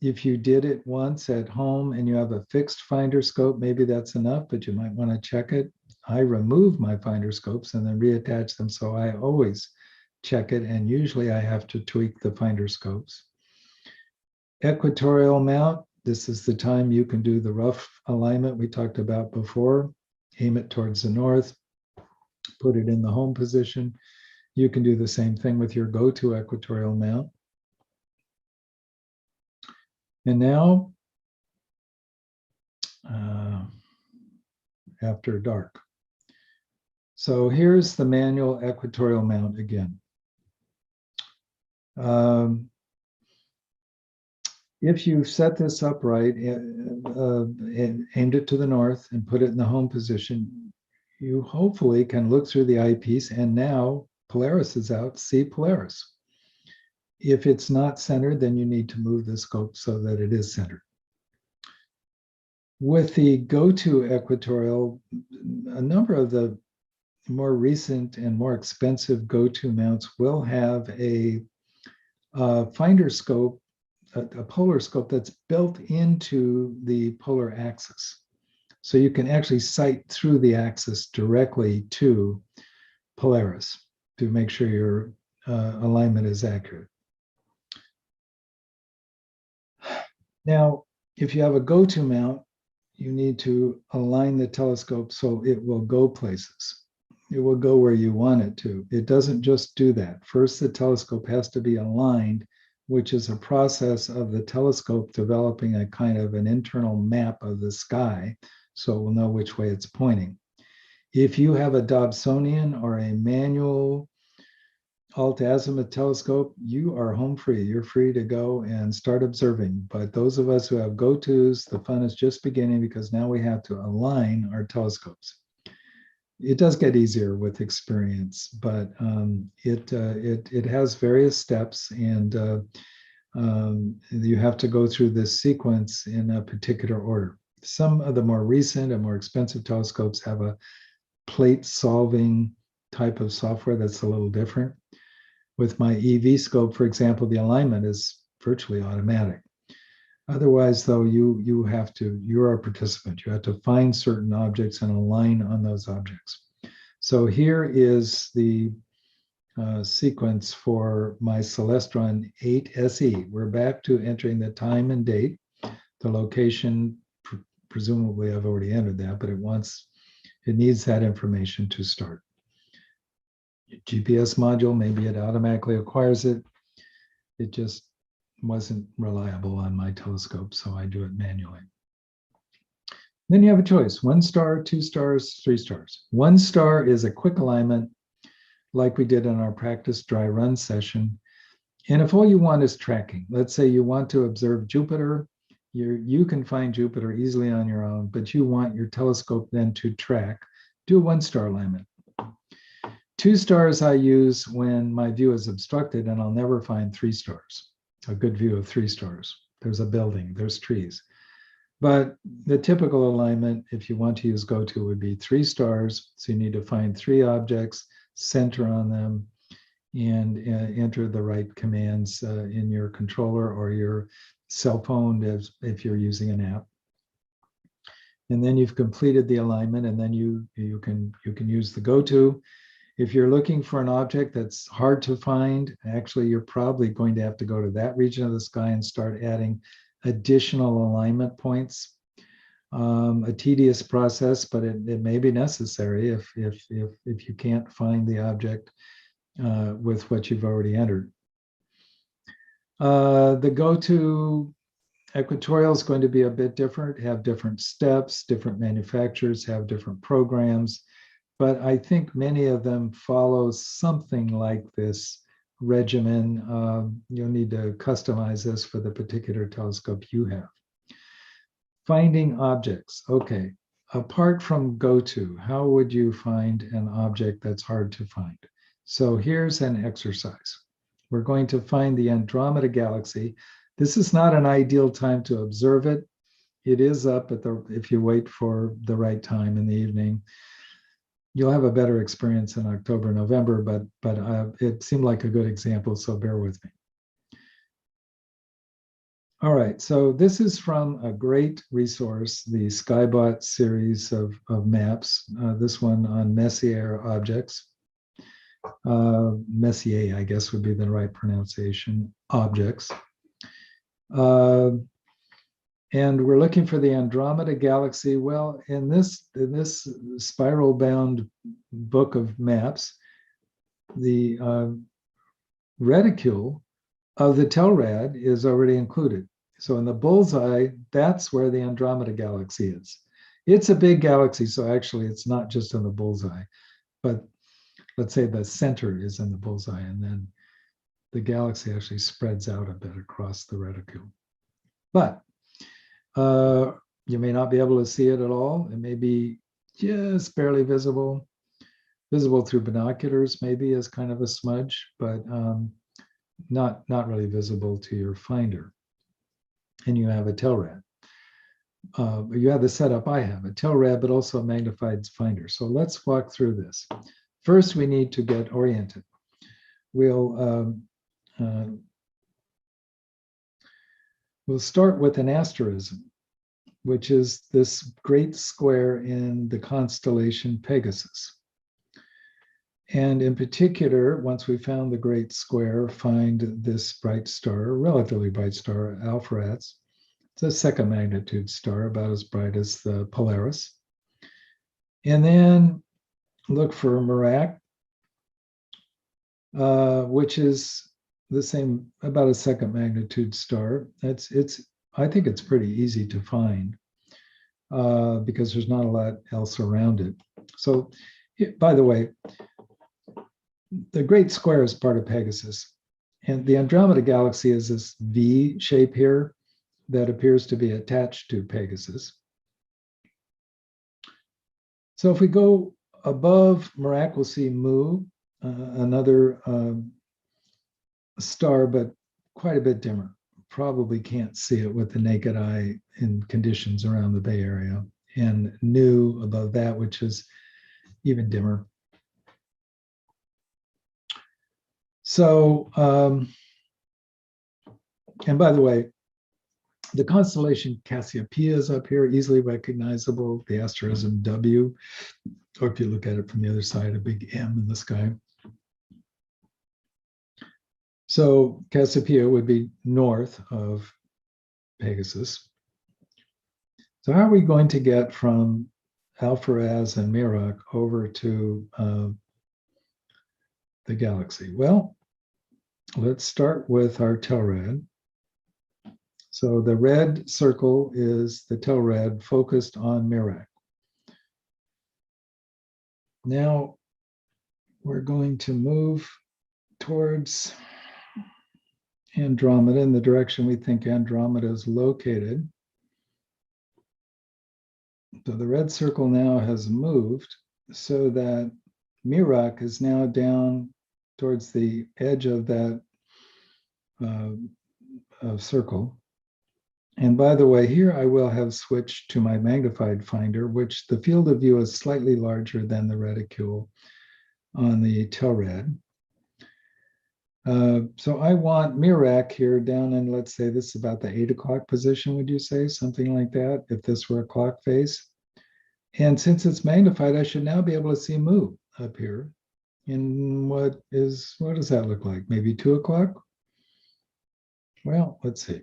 If you did it once at home and you have a fixed finder scope, maybe that's enough, but you might want to check it. I remove my finder scopes and then reattach them, so I always check it, and usually I have to tweak the finder scopes. Equatorial mount, this is the time you can do the rough alignment we talked about before. Aim it towards the north, put it in the home position. You can do the same thing with your go-to equatorial mount. And now, after dark. So here's the manual equatorial mount again. If you set this up right and aimed it to the north and put it in the home position, you hopefully can look through the eyepiece, and now Polaris is out, see Polaris. If it's not centered, then you need to move the scope so that it is centered. With the go-to equatorial, a number of the more recent and more expensive go-to mounts will have a finder scope, a polar scope that's built into the polar axis. So you can actually sight through the axis directly to Polaris to make sure your alignment is accurate. Now, if you have a go-to mount, you need to align the telescope so it will go places. It will go where you want it to. It doesn't just do that. First, the telescope has to be aligned, which is a process of the telescope developing a kind of an internal map of the sky, so it will know which way it's pointing. If you have a Dobsonian or a manual alt-azimuth telescope, you are home free. You're free to go and start observing. But those of us who have go-tos, the fun is just beginning, because now we have to align our telescopes. It does get easier with experience, but it has various steps, and you have to go through this sequence in a particular order. Some of the more recent and more expensive telescopes have a plate solving type of software that's a little different. With my EV scope, for example, the alignment is virtually automatic. Otherwise, though, you're a participant. You have to find certain objects and align on those objects. So here is the sequence for my Mycelestron 8 SE. We're back to entering the time and date. The location, presumably I've already entered that, but it needs that information to start. GPS module, maybe it automatically acquires it. It just wasn't reliable on my telescope, so I do it manually. Then you have a choice: 1 star, 2 stars, 3 stars. 1 star is a quick alignment, like we did in our practice dry run session. And if all you want is tracking, let's say you want to observe Jupiter, you can find Jupiter easily on your own, but you want your telescope then to track, do a 1 star alignment. 2 stars I use when my view is obstructed and I'll never find 3 stars, a good view of 3 stars. There's a building, there's trees. But the typical alignment, if you want to use go-to, would be 3 stars. So you need to find 3 objects, center on them, and enter the right commands in your controller or your cell phone if you're using an app. And then you've completed the alignment, and then you can use the go-to. If you're looking for an object that's hard to find, actually, you're probably going to have to go to that region of the sky and start adding additional alignment points. A tedious process, but it may be necessary if you can't find the object with what you've already entered. The go-to equatorial is going to be a bit different, have different steps, different manufacturers have different programs, but I think many of them follow something like this regimen. You'll need to customize this for the particular telescope you have. Finding objects. Okay, apart from go-to, how would you find an object that's hard to find? So here's an exercise. We're going to find the Andromeda Galaxy. This is not an ideal time to observe it. It is up if you wait for the right time in the evening. You'll have a better experience in October, November, but it seemed like a good example, so bear with me. All right, so this is from a great resource, the Skybot series of maps, this one on Messier objects. Messier, I guess, would be the right pronunciation, objects. And we're looking for the Andromeda Galaxy. Well, in this spiral-bound book of maps, the reticule of the Telrad is already included. So in the Bullseye, that's where the Andromeda Galaxy is. It's a big galaxy, so actually it's not just in the Bullseye, but let's say the center is in the Bullseye, and then the galaxy actually spreads out a bit across the reticule. But you may not be able to see it at all. It may be just barely visible through binoculars, maybe as kind of a smudge, but not really visible to your finder. And you have a Telrad. You have the setup I have, a Telrad, but also a magnified finder. So let's walk through this. First, we need to get oriented. We'll start with an asterism, which is this great square in the constellation Pegasus. And in particular, once we found the great square, find this bright star, relatively bright star, Alpheratz. It's a second magnitude star, about as bright as the Polaris. And then look for Merak, which is the same, about a second magnitude star. I think it's pretty easy to find because there's not a lot else around it. So, by the way, the Great Square is part of Pegasus, and the Andromeda Galaxy is this V shape here that appears to be attached to Pegasus. So if we go above Merak, we'll see Mu, another star, but quite a bit dimmer. Probably can't see it with the naked eye in conditions around the Bay Area. And Nu above that, which is even dimmer. So, and by the way, the constellation Cassiopeia is up here, easily recognizable, the asterism W, or if you look at it from the other side, a big M in the sky. So Cassiopeia would be north of Pegasus. So how are we going to get from Alpharaz and Merak over to the galaxy? Well, let's start with our Telrad. So the red circle is the Telrad focused on Merak. Now we're going to move towards Andromeda in the direction we think Andromeda is located. So the red circle now has moved so that Merak is now down towards the edge of that circle. And by the way, here I will have switched to my magnified finder, which the field of view is slightly larger than the reticule on the Telrad. So I want Merak here down in, let's say this is about the 8 o'clock position, would you say? Something like that, if this were a clock face. And since it's magnified, I should now be able to see Mu up here. And what does that look like? Maybe 2 o'clock? Well, let's see.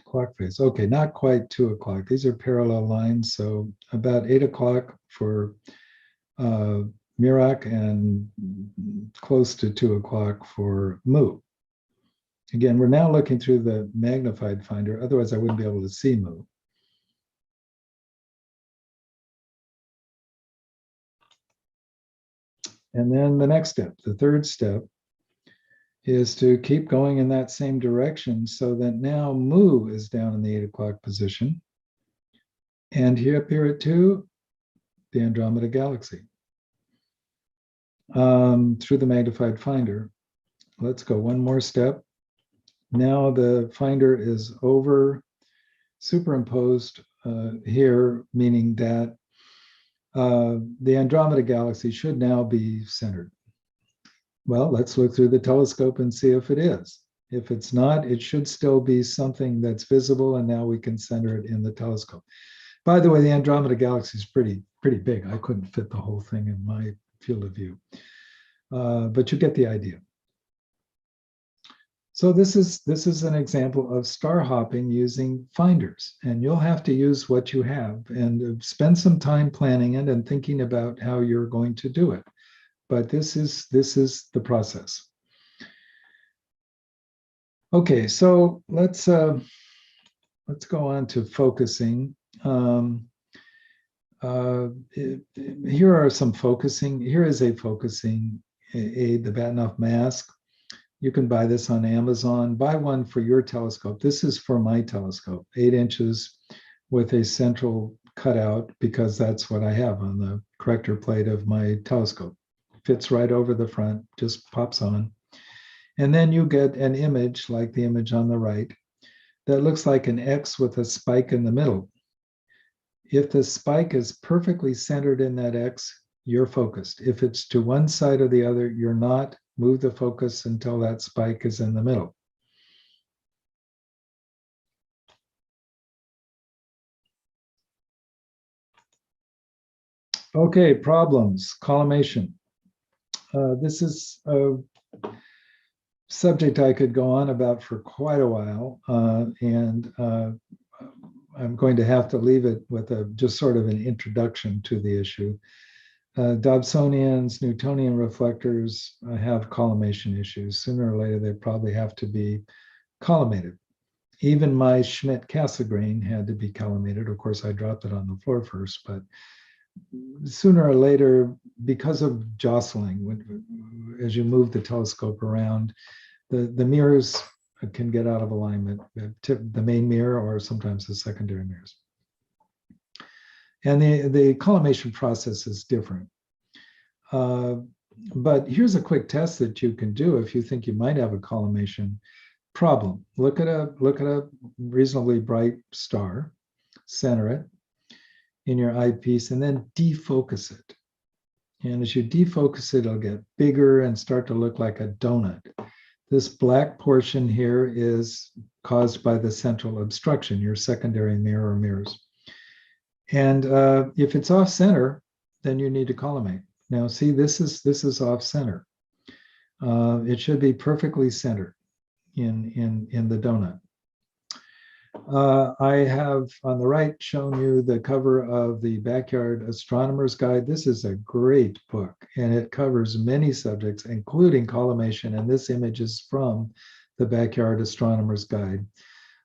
Clock face. Okay, not quite 2 o'clock. These are parallel lines. So about 8 o'clock for Merak and close to 2 o'clock for Mu. Again, we're now looking through the magnified finder. Otherwise, I wouldn't be able to see Mu. And then the next step, the third step, is to keep going in that same direction so that now Mu is down in the 8 o'clock position. And here up here at 2, the Andromeda Galaxy. Through the magnified finder. Let's go one more step. Now the finder is superimposed here, meaning that the Andromeda Galaxy should now be centered. Well, let's look through the telescope and see if it is. If it's not, it should still be something that's visible, and now we can center it in the telescope. By the way, the Andromeda Galaxy is pretty big. I couldn't fit the whole thing in my field of view, but you get the idea. So this is an example of star hopping using finders, and you'll have to use what you have and spend some time planning it and thinking about how you're going to do it. But this is the process. Okay, so let's go on to focusing. Here are some focusing. Here is a focusing aid, the Bahtinov mask. You can buy this on Amazon. Buy one for your telescope. This is for my telescope, 8 inches with a central cutout, because that's what I have on the corrector plate of my telescope. Fits right over the front, just pops on. And then you get an image like the image on the right that looks like an X with a spike in the middle. If the spike is perfectly centered in that X, you're focused. If it's to one side or the other, you're not. Move the focus until that spike is in the middle. Okay, problems, collimation. This is a subject I could go on about for quite a while, and I'm going to have to leave it with just sort of an introduction to the issue. Dobsonians, Newtonian reflectors have collimation issues. Sooner or later, they probably have to be collimated. Even my Schmidt-Cassegrain had to be collimated. Of course, I dropped it on the floor first, but sooner or later, because of jostling, as you move the telescope around, the mirrors can get out of alignment, the main mirror or sometimes the secondary mirrors. And the collimation process is different. But here's a quick test that you can do if you think you might have a collimation problem. Look at a reasonably bright star, center it in your eyepiece, and then defocus it. And as you defocus it, it'll get bigger and start to look like a donut. This black portion here is caused by the central obstruction, your secondary mirror or mirrors. And if it's off center, then you need to collimate. Now, see, this is off center. It should be perfectly centered in the donut. I have on the right shown you the cover of the Backyard Astronomer's Guide. This is a great book, and it covers many subjects, including collimation, and this image is from the Backyard Astronomer's Guide.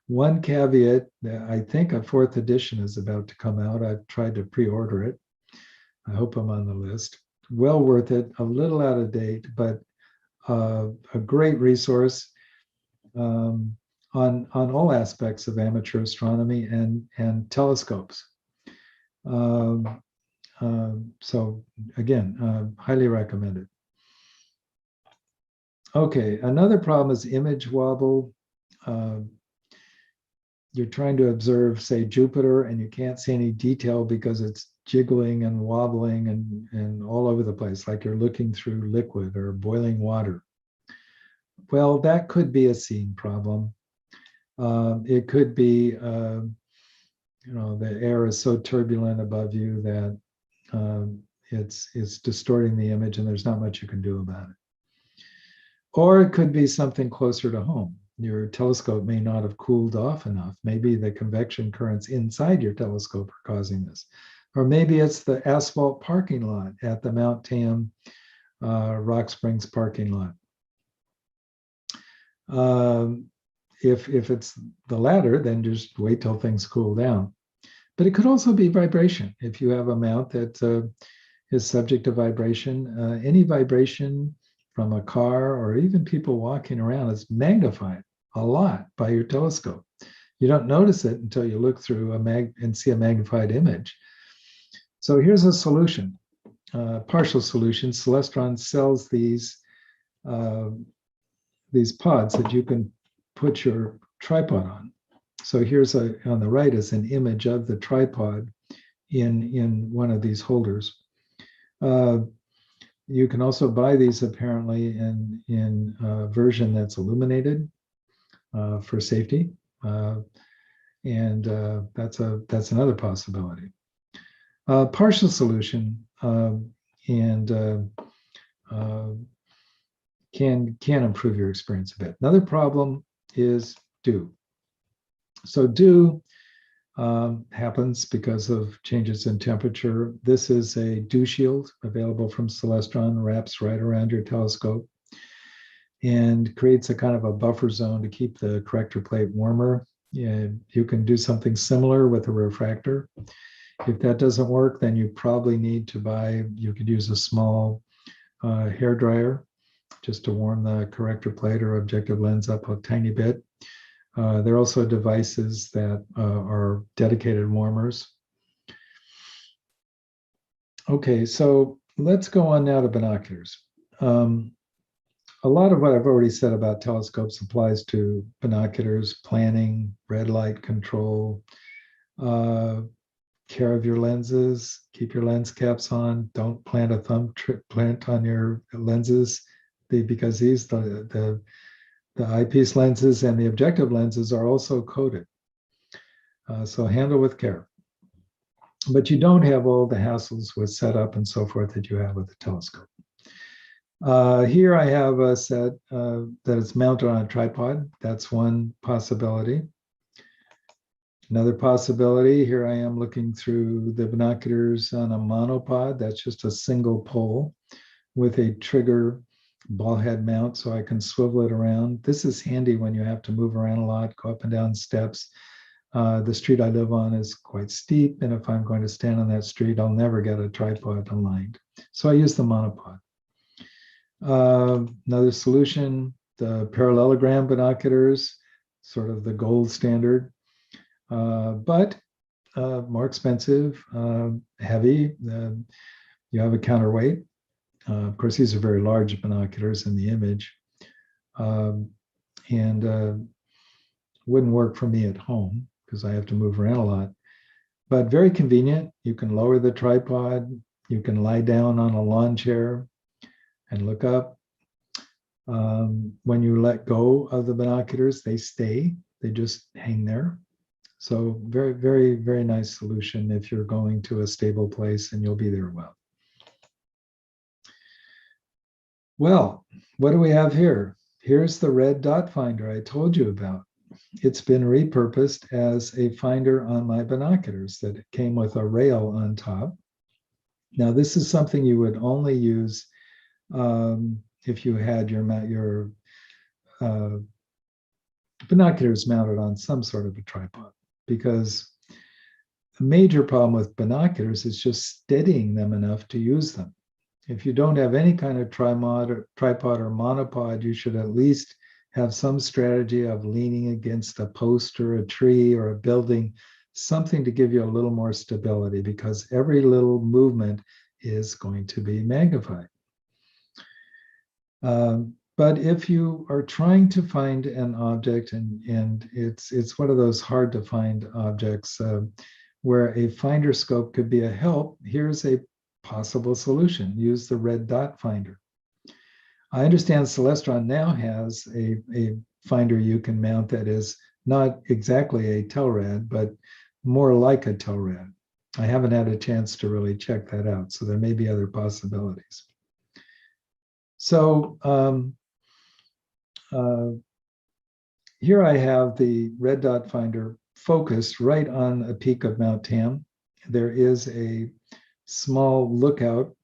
One caveat, I think a fourth edition is about to come out. I've tried to pre-order it. I hope I'm on the list. Well worth it, a little out of date, but a great resource on all aspects of amateur astronomy and telescopes. So again, highly recommended. Okay, another problem is image wobble. You're trying to observe, say, Jupiter, and you can't see any detail because it's jiggling and wobbling and all over the place, like you're looking through liquid or boiling water. Well, that could be a scene problem. It could be, the air is so turbulent above you that it's distorting the image and there's not much you can do about it. Or it could be something closer to home. Your telescope may not have cooled off enough. Maybe the convection currents inside your telescope are causing this. Or maybe it's the asphalt parking lot at the Mount Tam Rock Springs parking lot. If it's the latter, then just wait till things cool down. But it could also be vibration. If you have a mount that is subject to vibration, any vibration from a car or even people walking around is magnified a lot by your telescope. You don't notice it until you look through and see a magnified image. So here's a solution, partial solution. Mycelestron sells these pods that you can put your tripod on. So here's on the right is an image of the tripod in one of these holders. You can also buy these apparently in a version that's illuminated for safety, and that's another possibility. Partial solution can improve your experience a bit. Another problem is dew. So dew happens because of changes in temperature. This is a dew shield available from Mycelestron, wraps right around your telescope and creates a kind of a buffer zone to keep the corrector plate warmer. You can do something similar with a refractor. If that doesn't work, then you probably need to you could use a small hair dryer just to warm the corrector plate or objective lens up a tiny bit. There are also devices that are dedicated warmers. Okay, so let's go on now to binoculars. A lot of what I've already said about telescopes applies to binoculars, planning, red light control, care of your lenses, keep your lens caps on, don't plant a thumb plant on your lenses because these, the eyepiece lenses and the objective lenses are also coated. So handle with care. But you don't have all the hassles with setup and so forth that you have with the telescope. Here I have a set that is mounted on a tripod. That's one possibility. Another possibility, here I am looking through the binoculars on a monopod. That's just a single pole with a trigger ball head mount so I can swivel it around. This is handy when you have to move around a lot, go up and down steps. The street I live on is quite steep, and if I'm going to stand on that street, I'll never get a tripod aligned. So I use the monopod. Another solution, the parallelogram binoculars, sort of the gold standard, but more expensive, heavy. You have a counterweight. Of course, these are very large binoculars in the image, and wouldn't work for me at home because I have to move around a lot, but very convenient. You can lower the tripod, you can lie down on a lawn chair and look up. When you let go of the binoculars, they stay, they just hang there. So very, very, very nice solution if you're going to a stable place and you'll be there well. Well, what do we have here? Here's the red dot finder I told you about. it's been repurposed as a finder on my binoculars that it came with a rail on top. Now, this is something you would only use if you had your binoculars mounted on some sort of a tripod, because a major problem with binoculars is just steadying them enough to use them. If you don't have any kind of tripod or monopod, you should at least have some strategy of leaning against a post or a tree or a building, something to give you a little more stability, because every little movement is going to be magnified. But if you are trying to find an object, and it's one of those hard to find objects where a finder scope could be a help, here's a possible solution. Use the red dot finder. I understand Mycelestron now has a finder you can mount that is not exactly a telrad, but more like a telrad. I haven't had a chance to really check that out, so there may be other possibilities. So here I have the red dot finder focused right on a peak of Mount Tam. There is a small lookout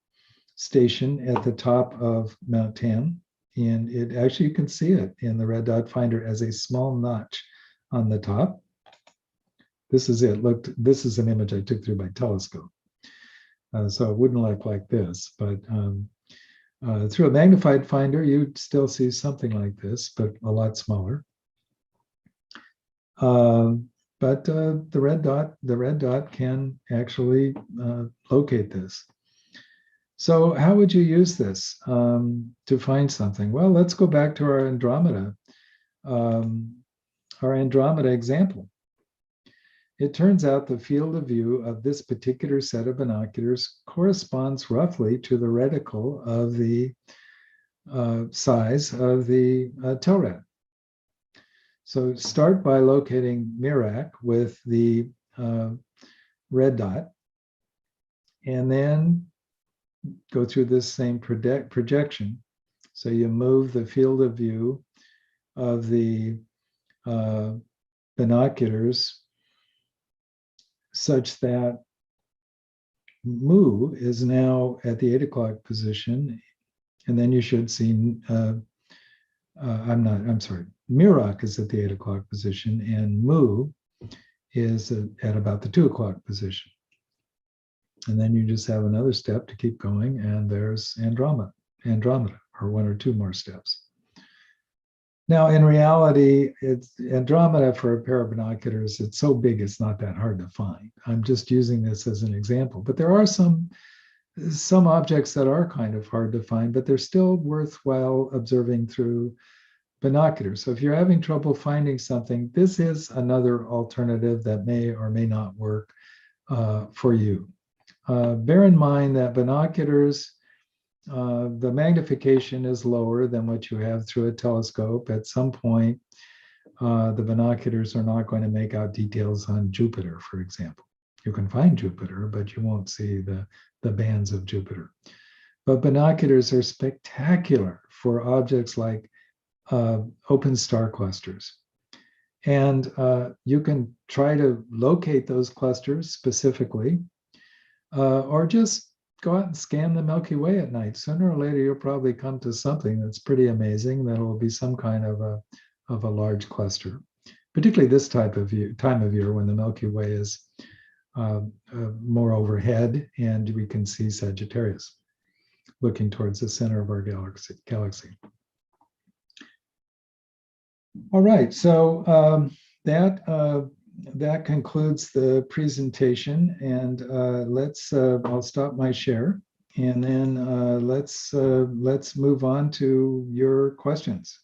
station at the top of Mount Tam, and it actually, you can see it in the red dot finder as a small notch on the top. This is it. Look, this is an image I took through my telescope. So it wouldn't look like this, but through a magnified finder, you'd still see something like this, but a lot smaller. But the red dot can actually locate this. So how would you use this to find something? Well, let's go back to our Andromeda example. It turns out the field of view of this particular set of binoculars corresponds roughly to the reticle of the size of the telrad. So start by locating Mirac with the red dot, and then go through this same projection. So you move the field of view of the binoculars such that Mu is now at the 8 o'clock position, and then you should see, Mirac is at the 8 o'clock position, and Mu is at about the 2 o'clock position. And then you just have another step to keep going, and there's Andromeda, or one or two more steps. Now, in reality, it's Andromeda for a pair of binoculars. It's so big, it's not that hard to find. I'm just using this as an example. But there are some objects that are kind of hard to find, but they're still worthwhile observing through binoculars. So if you're having trouble finding something, this is another alternative that may or may not work for you. Bear in mind that binoculars, the magnification is lower than what you have through a telescope. At some point, the binoculars are not going to make out details on Jupiter, for example. You can find Jupiter, but you won't see the bands of Jupiter. But binoculars are spectacular for objects like open star clusters. And you can try to locate those clusters specifically, or just go out and scan the Milky Way at night. Sooner or later, you'll probably come to something that's pretty amazing. That'll be some kind of a large cluster, particularly this time of year when the Milky Way is more overhead, and we can see Sagittarius looking towards the center of our galaxy. All right, so that concludes the presentation, and I'll stop my share, and then let's move on to your questions.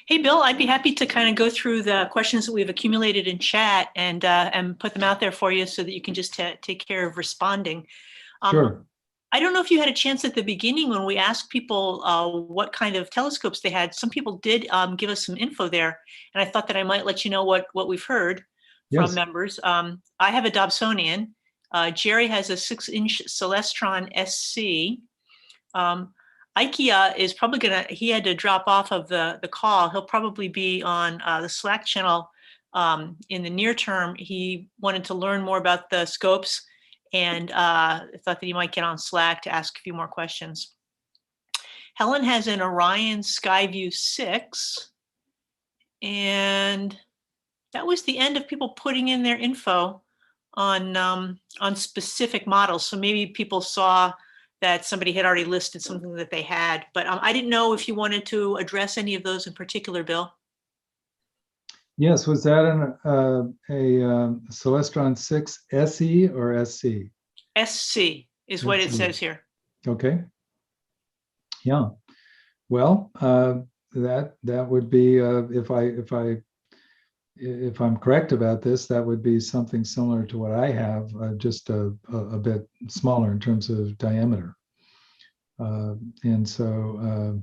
Hey, Bill, I'd be happy to kind of go through the questions that we've accumulated in chat and put them out there for you so that you can just take care of responding. Sure. I don't know if you had a chance at the beginning when we asked people what kind of telescopes they had. Some people did give us some info there, and I thought that I might let you know what we've heard from members. I have a Dobsonian. Jerry has a 6-inch Celestron SC. IKEA is probably he had to drop off of the call. He'll probably be on the Slack channel in the near term. He wanted to learn more about the scopes and thought that he might get on Slack to ask a few more questions. Helen has an Orion Skyview 6, and that was the end of people putting in their info on specific models. So maybe people saw that somebody had already listed something that they had, but I didn't know if you wanted to address any of those in particular, Bill. Yes, was that a Celestron 6 SE or SC? SC is what it says here. Okay. Yeah. Well, that would be if I'm correct about this, that would be something similar to what I have, just a bit smaller in terms of diameter. And so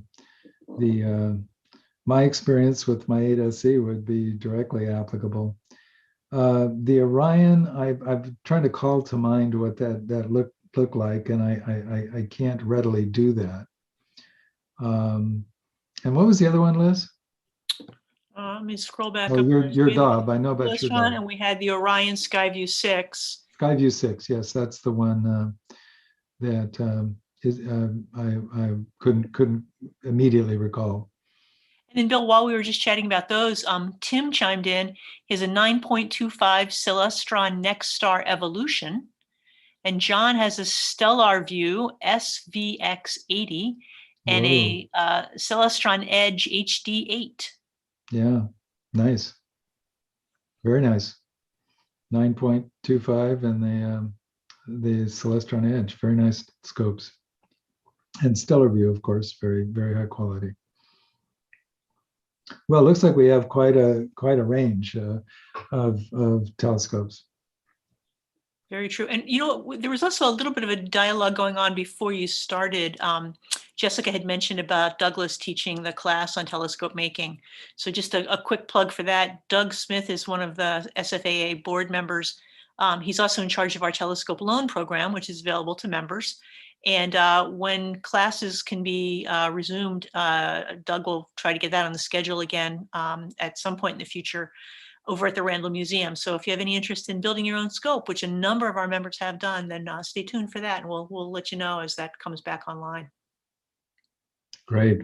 my experience with my 8SE would be directly applicable. The Orion, I'm trying to call to mind what that looked like, and I can't readily do that. And what was the other one, Liz? Let me scroll back up. Your Dob. I know about your Dob. And we had the Orion Skyview 6. Skyview 6, yes, that's the one that I couldn't immediately recall. And then, Bill, while we were just chatting about those, Tim chimed in. He has a 9.25 Mycelestron Next Star Evolution. And John has a Stellar View SVX80 and a Celestron Edge HD8. Yeah, nice. Very nice. 9.25 and the Celestron Edge. Very nice scopes. And Stellar View, of course, very, very high quality. Well, it looks like we have quite a range of telescopes. Very true. And, you know, there was also a little bit of a dialogue going on before you started. Jessica had mentioned about Douglas teaching the class on telescope making. So just a quick plug for that. Doug Smith is one of the SFAA board members. He's also in charge of our telescope loan program, which is available to members. And when classes can be resumed, Doug will try to get that on the schedule again at some point in the future over at the Randall Museum. So if you have any interest in building your own scope, which a number of our members have done, then stay tuned for that, and we'll let you know as that comes back online. Great.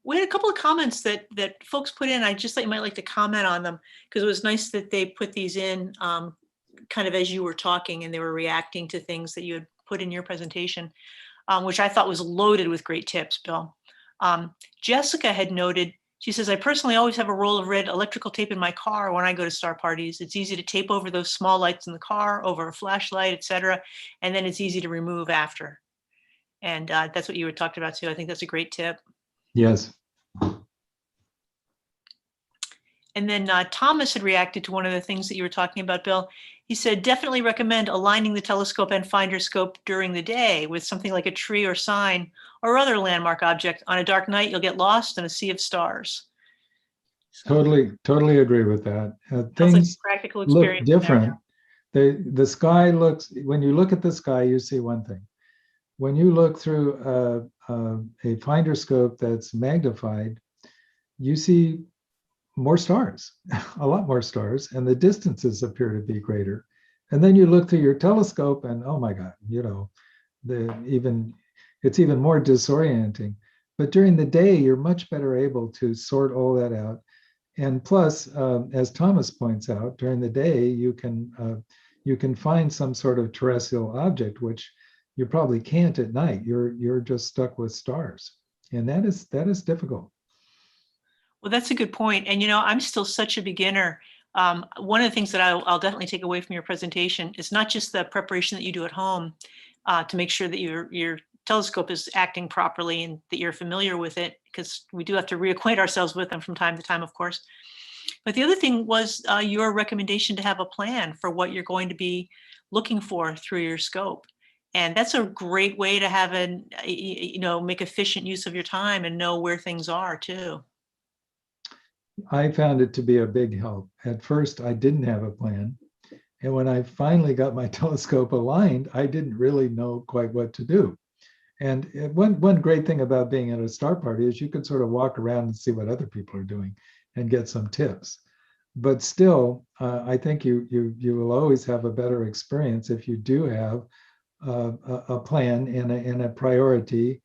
We had a couple of comments that folks put in. I just thought you might like to comment on them, because it was nice that they put these in kind of as you were talking, and they were reacting to things that you had put in your presentation, which I thought was loaded with great tips, Bill. Jessica had noted, she says, I personally always have a roll of red electrical tape in my car when I go to star parties. It's easy to tape over those small lights in the car, over a flashlight, etc. And then it's easy to remove after. And that's what you were talking about too. I think that's a great tip. Yes. And then Thomas had reacted to one of the things that you were talking about, Bill. He said, definitely recommend aligning the telescope and finder scope during the day with something like a tree or sign or other landmark object. On a dark night, you'll get lost in a sea of stars. So, totally agree with that. Things like practical look different. The sky looks, when you look at the sky, you see one thing. When you look through a finder scope that's magnified, you see more stars, a lot more stars, and the distances appear to be greater. And then you look through your telescope and, oh my God, you know, it's even more disorienting. But during the day, you're much better able to sort all that out. And plus, as Thomas points out, during the day, you can find some sort of terrestrial object, which you probably can't at night. You're just stuck with stars. And that is difficult. Well, that's a good point. And, you know, I'm still such a beginner. One of the things that I'll definitely take away from your presentation is not just the preparation that you do at home to make sure that your telescope is acting properly and that you're familiar with it, because we do have to reacquaint ourselves with them from time to time, of course. But the other thing was your recommendation to have a plan for what you're going to be looking for through your scope. And that's a great way to have make efficient use of your time and know where things are too. I found it to be a big help. At first, I didn't have a plan. And when I finally got my telescope aligned, I didn't really know quite what to do. And one great thing about being at a star party is you can sort of walk around and see what other people are doing and get some tips. But still, I think you will always have a better experience if you do have a plan and a priority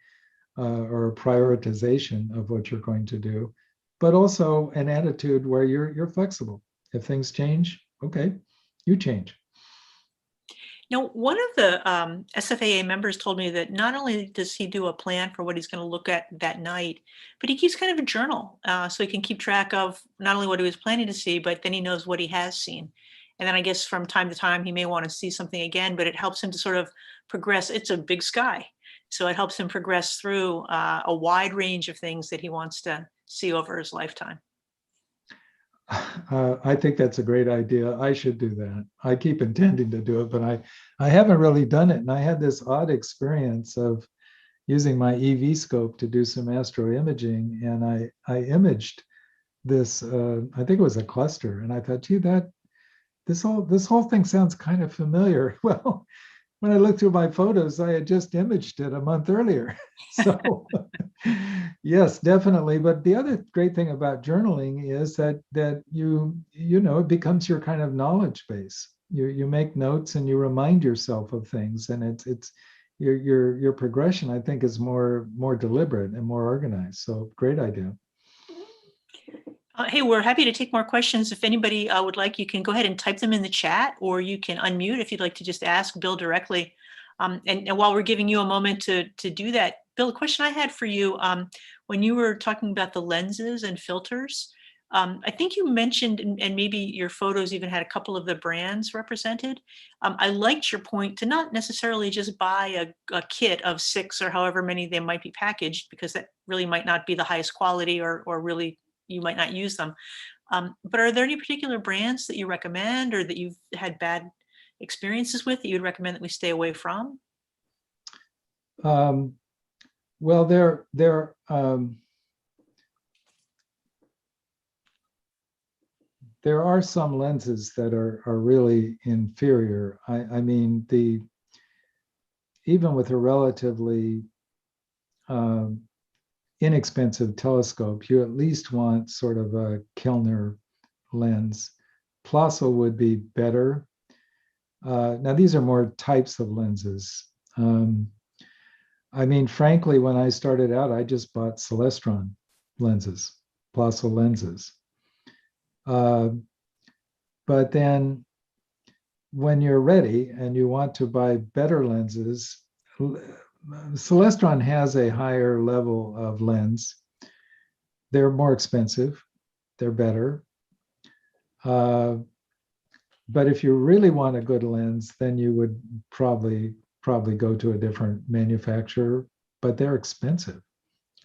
or a prioritization of what you're going to do, but also an attitude where you're flexible. If things change, okay, you change. Now, one of the SFAA members told me that not only does he do a plan for what he's going to look at that night, but he keeps kind of a journal so he can keep track of not only what he was planning to see, but then he knows what he has seen. And then I guess from time to time, he may want to see something again, but it helps him to sort of progress. It's a big sky. So it helps him progress through a wide range of things that he wants to see over his lifetime. I think that's a great idea. I should do that. I keep intending to do it, but I haven't really done it. And I had this odd experience of using my EV scope to do some astro imaging, and I imaged this. I think it was a cluster, and I thought, gee, this whole thing sounds kind of familiar. Well, when I looked through my photos, I had just imaged it a month earlier. So yes, definitely. But the other great thing about journaling is that you know it becomes your kind of knowledge base. You make notes and you remind yourself of things, and it's your progression, I think, is more deliberate and more organized. So great idea. Hey, we're happy to take more questions. If anybody would like, you can go ahead and type them in the chat, or you can unmute if you'd like to just ask Bill directly. And while we're giving you a moment to do that, Bill, a question I had for you, when you were talking about the lenses and filters, I think you mentioned, and maybe your photos even had a couple of the brands represented. I liked your point to not necessarily just buy a kit of 6 or however many they might be packaged, because that really might not be the highest quality, or really you might not use them. But are there any particular brands that you recommend, or that you've had bad experiences with, that you'd recommend that we stay away from? Well, there are some lenses that are really inferior. I mean, even with a relatively inexpensive telescope, you at least want sort of a Kellner lens. Plossl would be better. Now, these are more types of lenses. I mean, frankly, when I started out, I just bought Mycelestron lenses, Plossl lenses. But then when you're ready and you want to buy better lenses, Mycelestron has a higher level of lens. They're more expensive. They're better. But if you really want a good lens, then you would probably go to a different manufacturer, but they're expensive.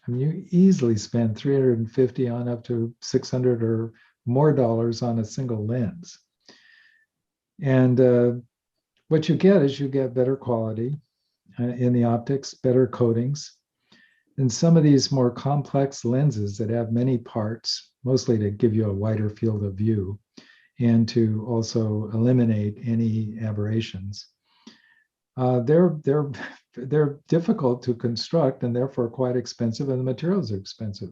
I mean, you easily spend $350 on up to $600 or more dollars on a single lens. And what you get is you get better quality in the optics, better coatings. And some of these more complex lenses that have many parts, mostly to give you a wider field of view and to also eliminate any aberrations, they're difficult to construct and therefore quite expensive, and the materials are expensive.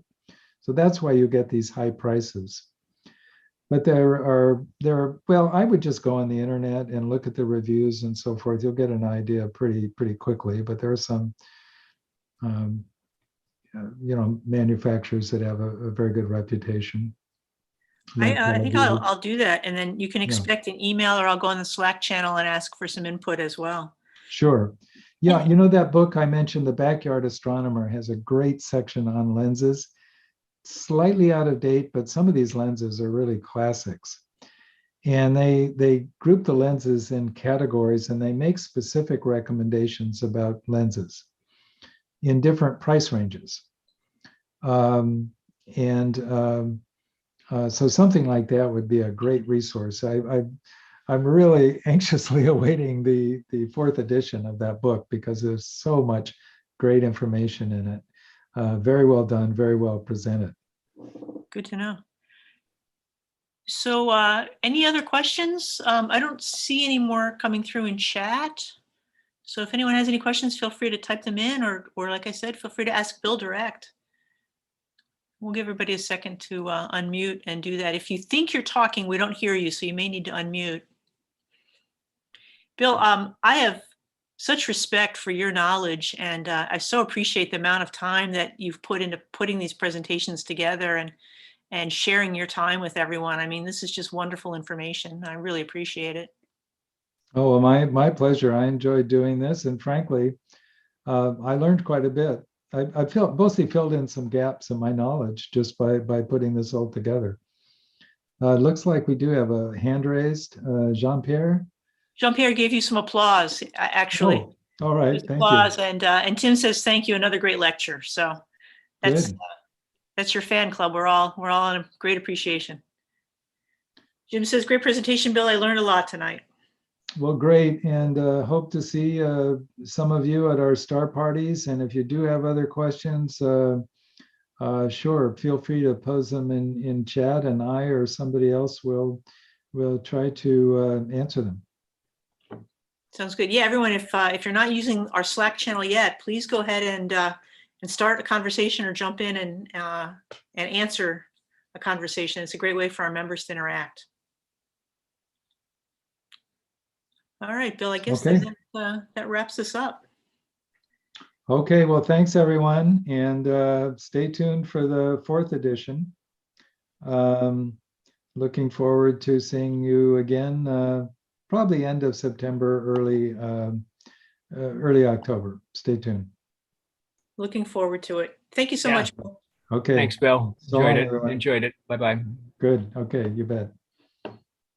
So that's why you get these high prices. But well, I would just go on the internet and look at the reviews and so forth. You'll get an idea pretty quickly. But there are some, manufacturers that have a very good reputation. I think I'll do that, and then you can Yeah. expect an email, or I'll go on the Slack channel and ask for some input as well. Sure. Yeah, that book I mentioned, The Backyard Astronomer, has a great section on lenses. Slightly out of date, but some of these lenses are really classics. And they group the lenses in categories, and they make specific recommendations about lenses in different price ranges. So something like that would be a great resource. I'm really anxiously awaiting the 4th edition of that book, because there's so much great information in it. Very well done, very well presented. Good to know. So any other questions? I don't see any more coming through in chat. So if anyone has any questions, feel free to type them in, or like I said, feel free to ask Bill direct. We'll give everybody a second to unmute and do that. If you think you're talking, we don't hear you, so you may need to unmute. Bill, I have such respect for your knowledge, and I so appreciate the amount of time that you've put into putting these presentations together and sharing your time with everyone. I mean, this is just wonderful information. I really appreciate it. Oh, well, my pleasure. I enjoyed doing this, and frankly, I learned quite a bit. I mostly filled in some gaps in my knowledge just by putting this all together. It looks like we do have a hand raised. Jean-Pierre? Jean-Pierre gave you some applause, actually. Oh, all right, thank applause, you. And Tim says, thank you, another great lecture. So that's your fan club. We're all on a great appreciation. Jim says, great presentation, Bill. I learned a lot tonight. Well, great, and hope to see some of you at our star parties. And if you do have other questions, sure, feel free to pose them in chat, and I or somebody else will try to answer them. Sounds good. Yeah, everyone, if you're not using our Slack channel yet, please go ahead and start a conversation or jump in and answer a conversation. It's a great way for our members to interact. All right, Bill, I guess that wraps us up. Okay, well, thanks everyone, and stay tuned for the 4th edition. Looking forward to seeing you again, probably end of September, early October. Stay tuned. Looking forward to it. Thank you so much, Bill. Okay. Thanks, Bill. So long, Enjoyed it. everyone. Enjoyed it. Bye-bye. Good. Okay, you bet.